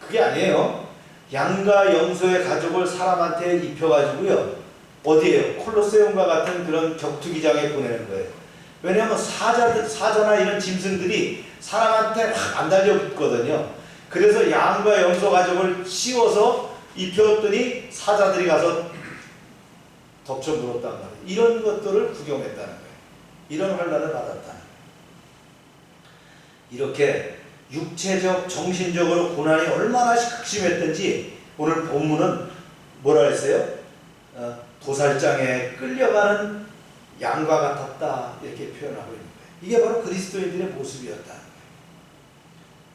S1: 그게 아니에요. 양과 염소의 가죽을 사람한테 입혀가지고요. 어디에요? 콜로세움과 같은 그런 격투기장에 보내는 거예요. 왜냐하면 사자나 이런 짐승들이 사람한테 막 안 달려붙거든요. 그래서 양과 염소 가죽을 씌워서 입혔더니 사자들이 가서 덮쳐 물었단 말이에요. 이런 것들을 구경했다는 거예요. 이런 환난을 받았다는 거예요. 이렇게 육체적, 정신적으로 고난이 얼마나 극심했던지 오늘 본문은 뭐라 했어요? 도살장에 끌려가는 양과 같았다 이렇게 표현하고 있는 거예요. 이게 바로 그리스도인들의 모습이었다는 거예요.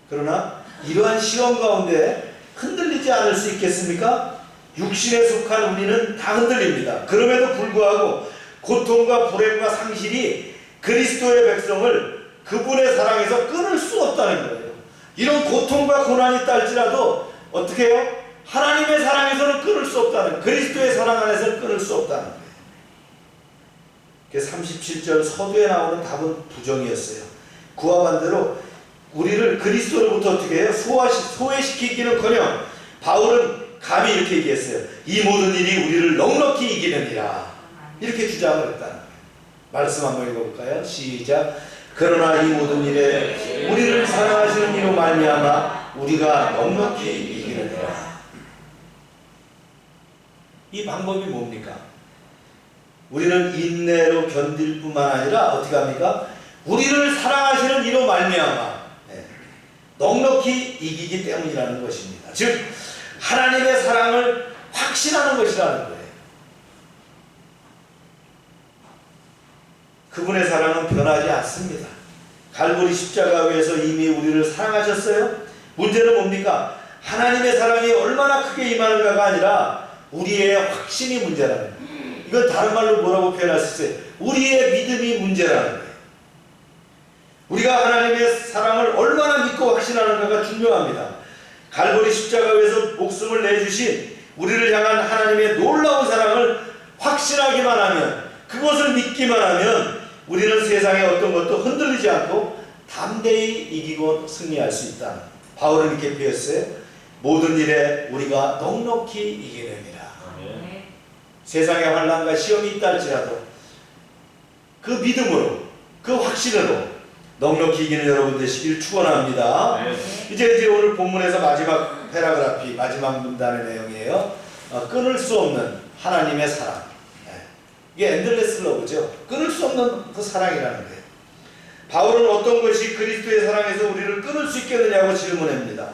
S1: 그러나 이러한 시험 가운데 흔들리지 않을 수 있겠습니까? 육신에 속한 우리는 다 흔들립니다. 그럼에도 불구하고 고통과 불행과 상실이 그리스도의 백성을 그분의 사랑에서 끊을 수 없다는 거예요. 이런 고통과 고난이 있다할지라도 어떻게 해요? 하나님의 사랑에서는 끊을 수 없다는, 그리스도의 사랑 안에서는 끊을 수 없다는 거예요. 37절 서두에 나오는 답은 부정이었어요. 그와 반대로 우리를 그리스도로부터 어떻게 해요? 소외시키기는커녕 바울은 감히 이렇게 얘기했어요. 이 모든 일이 우리를 넉넉히 이기느니라. 이렇게 주장을 했다는 거예요. 말씀 한번 읽어볼까요? 시작. 그러나 이 모든 일에 우리를 사랑하시는 이로 말미암아 우리가 넉넉히 이기느니라. 이 방법이 뭡니까? 우리는 인내로 견딜 뿐만 아니라 어떻게 합니까? 우리를 사랑하시는 이로 말미암아 넉넉히 이기기 때문이라는 것입니다. 즉 하나님의 사랑을 확신하는 것이라는 거예요. 그분의 사랑은 변하지 않습니다. 갈보리 십자가 위에서 이미 우리를 사랑하셨어요. 문제는 뭡니까? 하나님의 사랑이 얼마나 크게 임하는가가 아니라 우리의 확신이 문제라는 거예요. 이건 다른 말로 뭐라고 표현할 수 있어요? 우리의 믿음이 문제라는 거예요. 우리가 하나님의 사랑을 얼마나 믿고 확신하는가가 중요합니다. 갈보리 십자가 위에서 목숨을 내주신 우리를 향한 하나님의 놀라운 사랑을 확신하기만 하면, 그것을 믿기만 하면 우리는 세상의 어떤 것도 흔들리지 않고 담대히 이기고 승리할 수 있다. 바울은 이렇게 표현했어요. 모든 일에 우리가 넉넉히 이기느니라. 세상의 환난과 시험이 있다 할지라도 그 믿음으로, 그 확신으로 넉넉히 이기는 여러분 되시길 축원합니다. 이제 오늘 본문에서 마지막 패러그래피, 마지막 문단의 내용이에요. 끊을 수 없는 하나님의 사랑. 이게 엔들레스 러브죠. 끊을 수 없는 그 사랑이라는 거예요. 바울은 어떤 것이 그리스도의 사랑에서 우리를 끊을 수 있겠느냐고 질문합니다.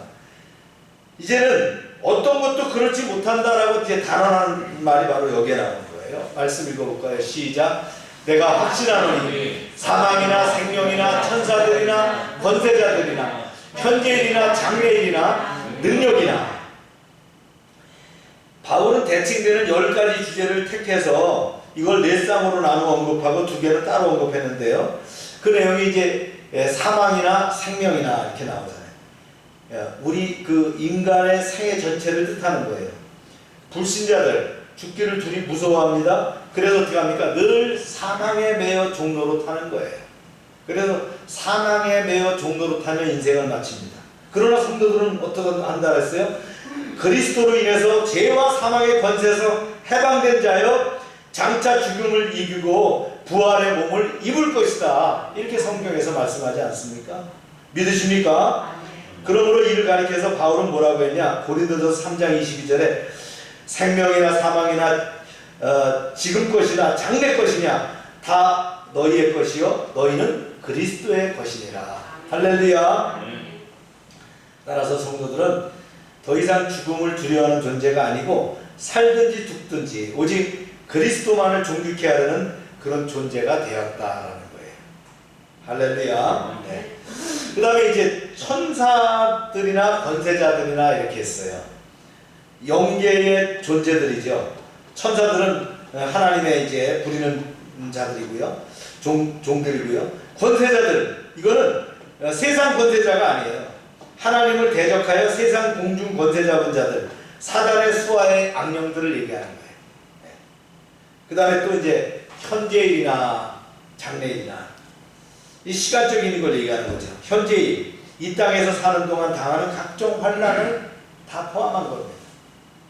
S1: 이제는 어떤 것도 그렇지 못한다라고 이제 단언한 말이 바로 여기에 나오는 거예요. 말씀 읽어볼까요? 시작. 내가 확신하노니 사망이나 생명이나 천사들이나 권세자들이나 현재일이나 장래일이나 능력이나. 바울은 대칭되는 10가지 주제를 택해서 이걸 4쌍으로 나누어 언급하고 2개는 따로 언급했는데요. 그 내용이 이제 사망이나 생명이나 이렇게 나오잖아요. 우리 그 인간의 생애 전체를 뜻하는 거예요. 불신자들 죽기를 둘이 무서워합니다. 그래서 어떻게 합니까? 늘 사망에 매여 종로로 타는 거예요. 그래서 사망에 매여 종로로 타며 인생을 마칩니다. 그러나 성도들은 어떻게 한다 했어요? 그리스도로 인해서 죄와 사망의 권세에서 해방된 자여 장차 죽음을 이기고 부활의 몸을 입을 것이다. 이렇게 성경에서 말씀하지 않습니까? 믿으십니까? 그러므로 이를 가리켜서 바울은 뭐라고 했냐? 고린도전서 3장 22절에 생명이나 사망이나 지금 것이나 장래 것이냐 다 너희의 것이요 너희는 그리스도의 것이니라. 할렐루야. 따라서 성도들은 더 이상 죽음을 두려워하는 존재가 아니고 살든지 죽든지 오직 그리스도만을 존귀케 하려는 그런 존재가 되었다라는 거예요. 할렐루야. 네. 그 다음에 이제 천사들이나 권세자들이나 이렇게 했어요. 영계의 존재들이죠. 천사들은 하나님의 이제 부리는 자들이고요. 종들이고요. 권세자들, 이거는 세상 권세자가 아니에요. 하나님을 대적하여 세상 공중 권세 잡은 자들, 사단의 수하의 악령들을 얘기하는 거예요. 네. 그 다음에 또 이제 현재일이나 장래일이나 이 시간적인 걸 얘기하는 거죠. 현재일, 이 땅에서 사는 동안 당하는 각종 환난을 다 포함한 겁니다.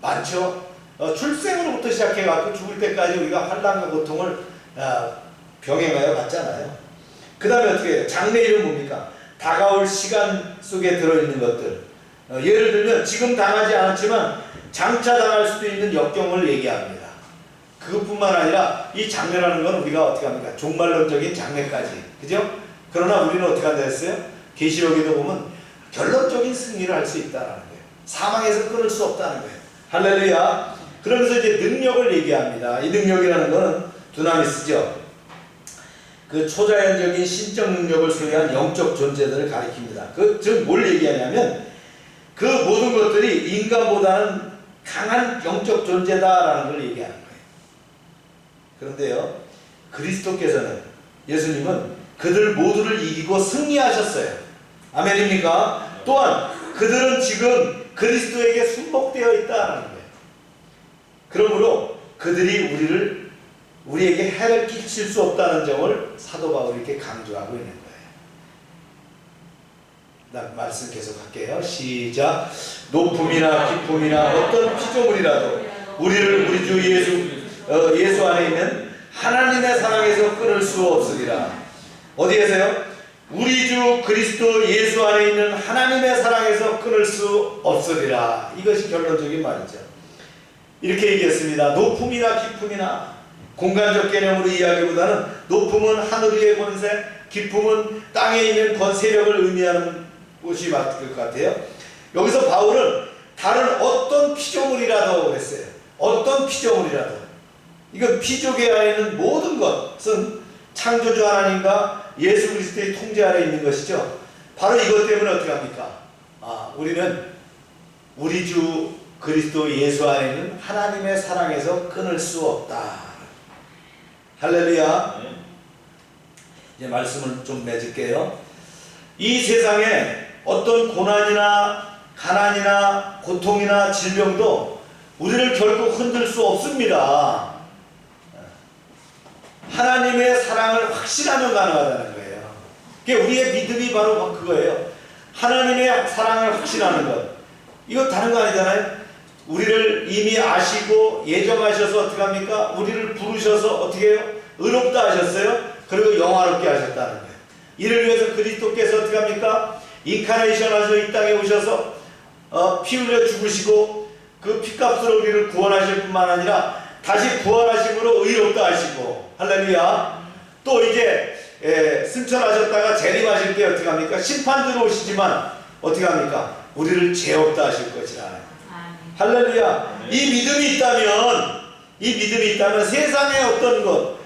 S1: 많죠. 출생으로부터 시작해갖고 죽을 때까지 우리가 환난과 고통을 병행하여 갔잖아요. 그 다음에 어떻게 해요? 장래일은 뭡니까? 다가올 시간 속에 들어있는 것들. 예를 들면 지금 당하지 않았지만 장차 당할 수도 있는 역경을 얘기합니다. 그것뿐만 아니라 이 장래라는 건 우리가 어떻게 합니까? 종말론적인 장래까지. 그죠? 그러나 우리는 어떻게 한다 했어요? 계시록에도 보면 결론적인 승리를 할 수 있다는 거예요. 사망에서 끊을 수 없다는 거예요. 할렐루야. 그러면서 이제 능력을 얘기합니다. 이 능력이라는 거는 두나미스죠. 그 초자연적인 신적 능력을 소유한 영적 존재들을 가리킵니다. 즉 뭘 얘기하냐면 그 모든 것들이 인간보다는 강한 영적 존재다라는 걸 얘기하는 거예요. 그런데요, 그리스도께서는, 예수님은 그들 모두를 이기고 승리하셨어요. 아멘입니까? 또한 그들은 지금 그리스도에게 순복되어 있다는 거예요. 그러므로 그들이 우리에게 해를 끼칠 수 없다는 점을 사도 바울이 이렇게 강조하고 있는 거예요. 말씀 계속 할게요. 시작. 높음이나 기쁨이나 어떤 피조물이라도 우리를 우리 주 예수 안에 있는 하나님의 사랑에서 끊을 수 없으리라. 어디에서요? 우리 주 그리스도 예수 안에 있는 하나님의 사랑에서 끊을 수 없으리라. 이것이 결론적인 말이죠. 이렇게 얘기했습니다. 높음이나 기쁨이나 공간적 개념으로 이야기보다는 높음은 하늘 위의 권세, 기쁨은 땅에 있는 권세력을 의미하는 것이 맞을 것 같아요. 여기서 바울은 다른 어떤 피조물이라도 그랬어요. 어떤 피조물이라도. 이건 피조계 안에 있는 모든 것은 창조주 하나님과 예수 그리스도의 통제 아래 있는 것이죠. 바로 이것 때문에 어떻게 합니까? 우리는 우리 주 그리스도 예수 안에 있는 하나님의 사랑에서 끊을 수 없다. 할렐루야. 이제 말씀을 좀 맺을게요. 이 세상에 어떤 고난이나 가난이나 고통이나 질병도 우리를 결코 흔들 수 없습니다. 하나님의 사랑을 확신하면 가능하다는 거예요. 그게 우리의 믿음이 바로 그거예요. 하나님의 사랑을 확신하는 것. 이거 다른 거 아니잖아요. 우리를 이미 아시고 예정하셔서 어떻게 합니까? 우리를 부르셔서 어떻게 해요? 의롭다 하셨어요. 그리고 영화롭게 하셨다는 거예요. 이를 위해서 그리스도께서 어떻게 합니까? 인카네이션 하셔서 이 땅에 오셔서 피 흘려 죽으시고 그 피값으로 우리를 구원하실 뿐만 아니라 다시 부활하심으로 의롭다 하시고, 할렐루야. 또 이제 승천하셨다가 재림하실 때 어떻게 합니까? 심판 들어오시지만 어떻게 합니까? 우리를 죄 없다 하실 것이라. 할렐루야. 이 믿음이 있다면 세상에 어떤 것,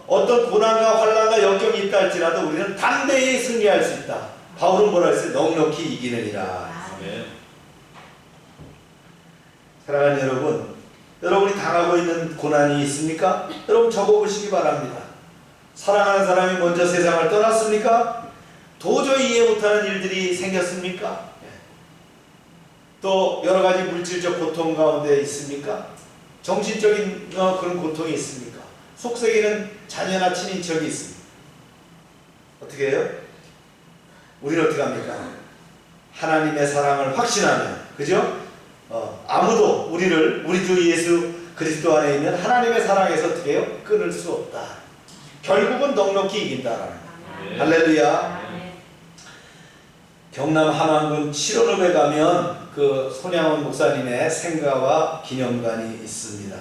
S1: 어떤 고난과 환난과 역경이 있다 할지라도 우리는 담대히 승리할 수 있다. 바울은 뭐라 했어요? 넉넉히 이기느니라. 사랑하는 여러분, 여러분이 당하고 있는 고난이 있습니까? 여러분 적어보시기 바랍니다. 사랑하는 사람이 먼저 세상을 떠났습니까? 도저히 이해 못하는 일들이 생겼습니까? 또 여러가지 물질적 고통 가운데 있습니까? 정신적인 그런 고통이 있습니까? 속썩이는 자녀나 친인척이 있습니까? 어떻게 해요? 우리는 어떻게 합니까? 하나님의 사랑을 확신하면, 그죠? 아무도 우리를 우리 주 예수 그리스도 안에 있는 하나님의 사랑에서 어떻게 해요? 끊을 수 없다. 결국은 넉넉히 이긴다라는 거예요. 할렐루야. 경남 함안군 칠원읍에 가면 그 손양원 목사님의 생가와 기념관이 있습니다.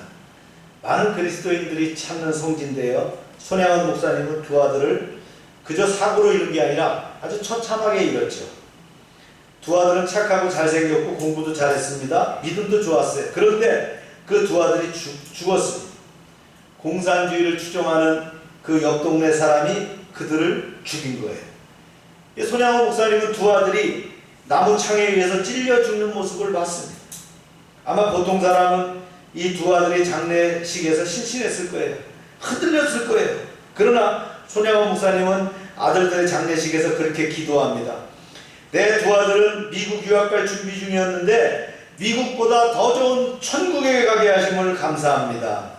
S1: 많은 그리스도인들이 찾는 성지인데요. 손양원 목사님은 두 아들을 그저 사고로 잃은 게 아니라 아주 처참하게 잃었죠. 두 아들은 착하고 잘생겼고 공부도 잘했습니다. 믿음도 좋았어요. 그런데 그 두 아들이 죽었습니다. 공산주의를 추종하는 그 옆 동네 사람이 그들을 죽인 거예요. 손양호 목사님은 두 아들이 나무 창에 의해서 찔려 죽는 모습을 봤습니다. 아마 보통 사람은 이 두 아들이 장례식에서 실신했을 거예요. 흔들렸을 거예요. 그러나 손양호 목사님은 아들들의 장례식에서 그렇게 기도합니다. 내 두 아들은 미국 유학 갈 준비 중이었는데 미국보다 더 좋은 천국에 가게 하심을 감사합니다.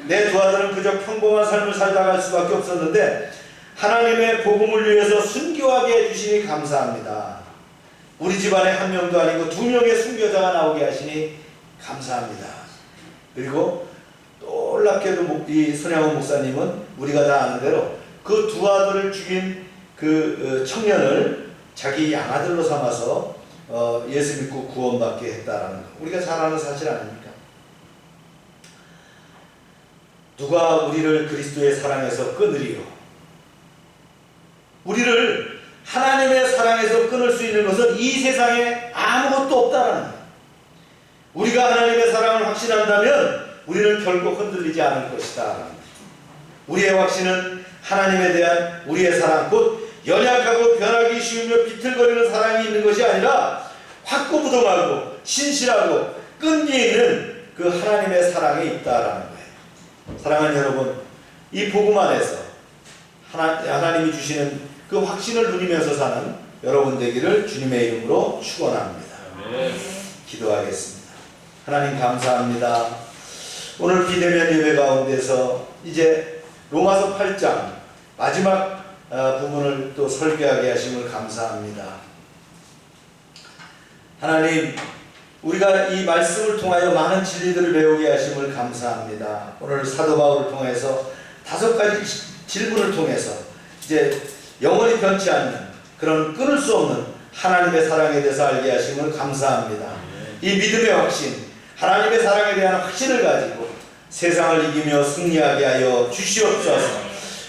S1: 내 두 아들은 그저 평범한 삶을 살다 갈 수밖에 없었는데 하나님의 복음을 위해서 순교하게 해주시니 감사합니다. 우리 집안에 한 명도 아니고 두 명의 순교자가 나오게 하시니 감사합니다. 그리고 놀랍게도 이 손양원 목사님은 우리가 다 아는 대로 그 두 아들을 죽인 그 청년을 자기 양아들로 삼아서 예수 믿고 구원받게 했다라는 거. 우리가 잘 아는 사실 아닙니까? 누가 우리를 그리스도의 사랑에서 끊으리요? 우리를 하나님의 사랑에서 끊을 수 있는 것은 이 세상에 아무것도 없다라는 거예요. 우리가 하나님의 사랑을 확신한다면 우리는 결코 흔들리지 않을 것이다. 우리의 확신은 하나님에 대한 우리의 사랑, 곧 연약하고 변하기 쉬우며 비틀거리는 사랑이 있는 것이 아니라 확고부동하고 신실하고 끈기 있는 그 하나님의 사랑이 있다라는 거예요. 사랑하는 여러분, 이 복음 안에서 하나님이 주시는 그 확신을 누리면서 사는 여러분 되기를 주님의 이름으로 축원합니다. 기도하겠습니다. 하나님 감사합니다. 오늘 비대면 예배 가운데서 이제 로마서 8장 마지막 부분을 또 설교하게 하심을 감사합니다. 하나님, 우리가 이 말씀을 통하여 많은 진리들을 배우게 하심을 감사합니다. 오늘 사도 바울을 통해서 5가지 질문을 통해서 이제 영원히 변치 않는 그런 끊을 수 없는 하나님의 사랑에 대해서 알게 하심을 감사합니다. 이 믿음의 확신, 하나님의 사랑에 대한 확신을 가지고 세상을 이기며 승리하게 하여 주시옵소서.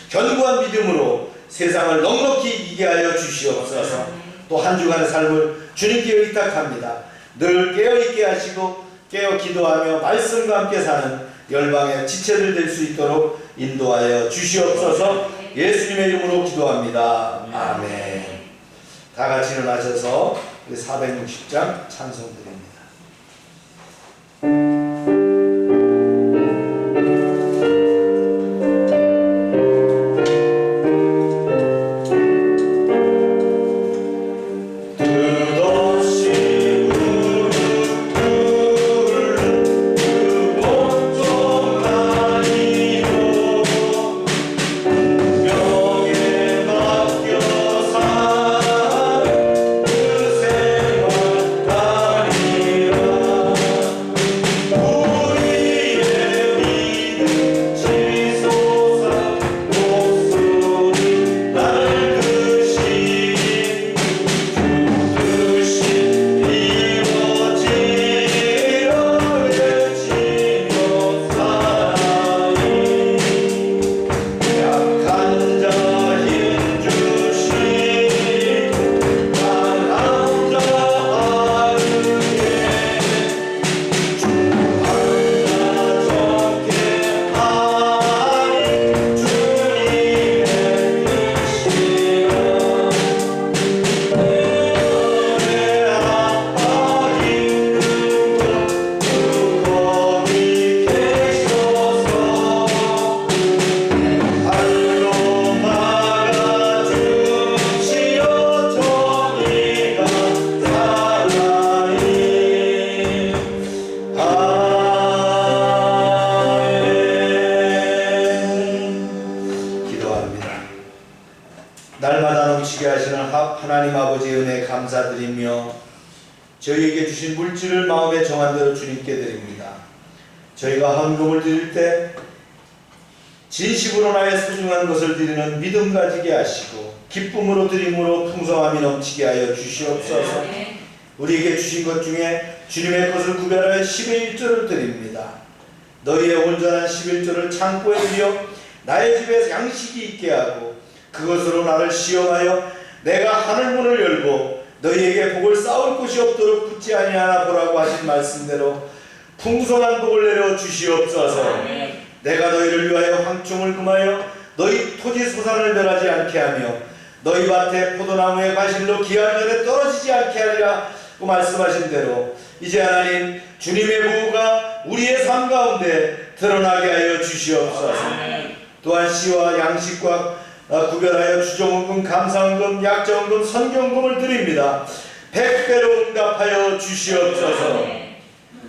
S1: 견고한 믿음으로 세상을 넉넉히 이기게 하여 주시옵소서. 또 한 주간의 삶을 주님께 의탁합니다. 늘 깨어있게 하시고 깨어 기도하며 말씀과 함께 사는 열방의 지체들 될 수 있도록 인도하여 주시옵소서. 예수님의 이름으로 기도합니다. 아멘. 다 같이 일어나셔서 460장 찬송드립니다. 날마다 넘치게 하시는 하나님 아버지의 은혜에 감사드리며 저희에게 주신 물질을 마음에 정한 대로 주님께 드립니다. 저희가 헌금을 드릴 때 진심으로 나의 소중한 것을 드리는 믿음 가지게 하시고 기쁨으로 드림으로 풍성함이 넘치게 하여 주시옵소서. 우리에게 주신 것 중에 주님의 것을 구별하여 10의 1조를 드립니다. 너희의 온전한 11조를 창고에 들여 나의 집에 양식이 있게 하고 그것으로 나를 시험하여 내가 하늘문을 열고 너희에게 복을 쌓을 곳이 없도록 붙지 아니하나 보라고 하신 말씀대로 풍성한 복을 내려 주시옵소서. 내가 너희를 위하여 황충을 금하여 너희 토지 소산을 멸하지 않게 하며 너희 밭에 포도나무의 과실로 기한년에 떨어지지 않게 하리라고 말씀하신 대로 이제 하나님 주님의 보호가 우리의 삶 가운데 드러나게 하여 주시옵소서. 또한 씨와 양식과 구별하여 주정헌금, 감사헌금, 약정헌금, 선경금을 드립니다. 100배로 응답하여 주시옵소서.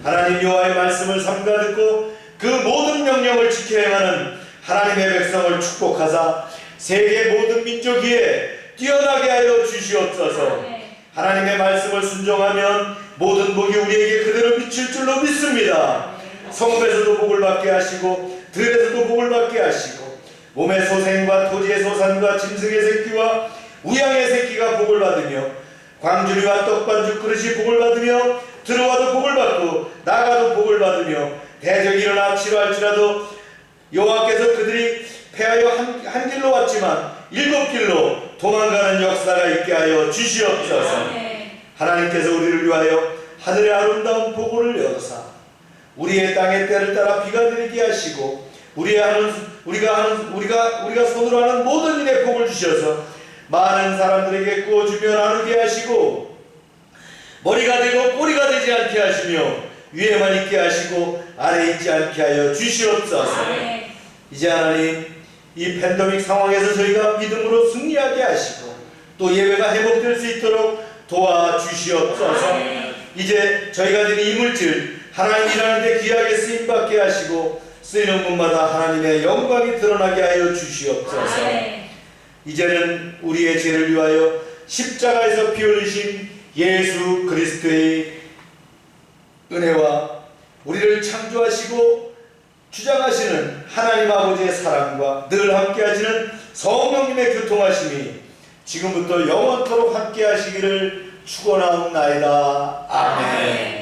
S1: 하나님 여호와의 말씀을 삼가 듣고 그 모든 명령을 지켜 행하는 하나님의 백성을 축복하사 세계 모든 민족 위에 뛰어나게 하여 주시옵소서. 하나님의 말씀을 순종하면 모든 복이 우리에게 그대로 미칠 줄로 믿습니다. 성읍에서도 복을 받게 하시고 들에서도 복을 받게 하시고 몸의 소생과 토지의 소산과 짐승의 새끼와 우양의 새끼가 복을 받으며 광주리와 떡반죽 그릇이 복을 받으며 들어와도 복을 받고 나가도 복을 받으며 대적이 일어나 치료할지라도 여호와께서 그들이 패하여 한 길로 왔지만 7길로 도망가는 역사가 있게 하여 주시옵소서. 하나님께서 우리를 위하여 하늘의 아름다운 보고를 여사 우리의 땅의 때를 따라 비가 내리게 하시고 우리가 손으로 하는 모든 일에 복을 주셔서 많은 사람들에게 구워주며 나누게 하시고 머리가 되고 꼬리가 되지 않게 하시며 위에만 있게 하시고 아래에 있지 않게 하여 주시옵소서. 이제 하나님 이 팬데믹 상황에서 저희가 믿음으로 승리하게 하시고 또 예배가 회복될 수 있도록 도와주시옵소서. 이제 저희가 드린 이 물질 하나님 일하는 데 귀하게 쓰임받게 하시고 쓰이는 분마다 하나님의 영광이 드러나게 하여 주시옵소서. 이제는 우리의 죄를 위하여 십자가에서 피 흘리신 예수 그리스도의 은혜와 우리를 창조하시고 주장하시는 하나님 아버지의 사랑과 늘 함께 하시는 성령님의 교통하심이 지금부터 영원토록 함께 하시기를 축원하옵나이다. 아멘.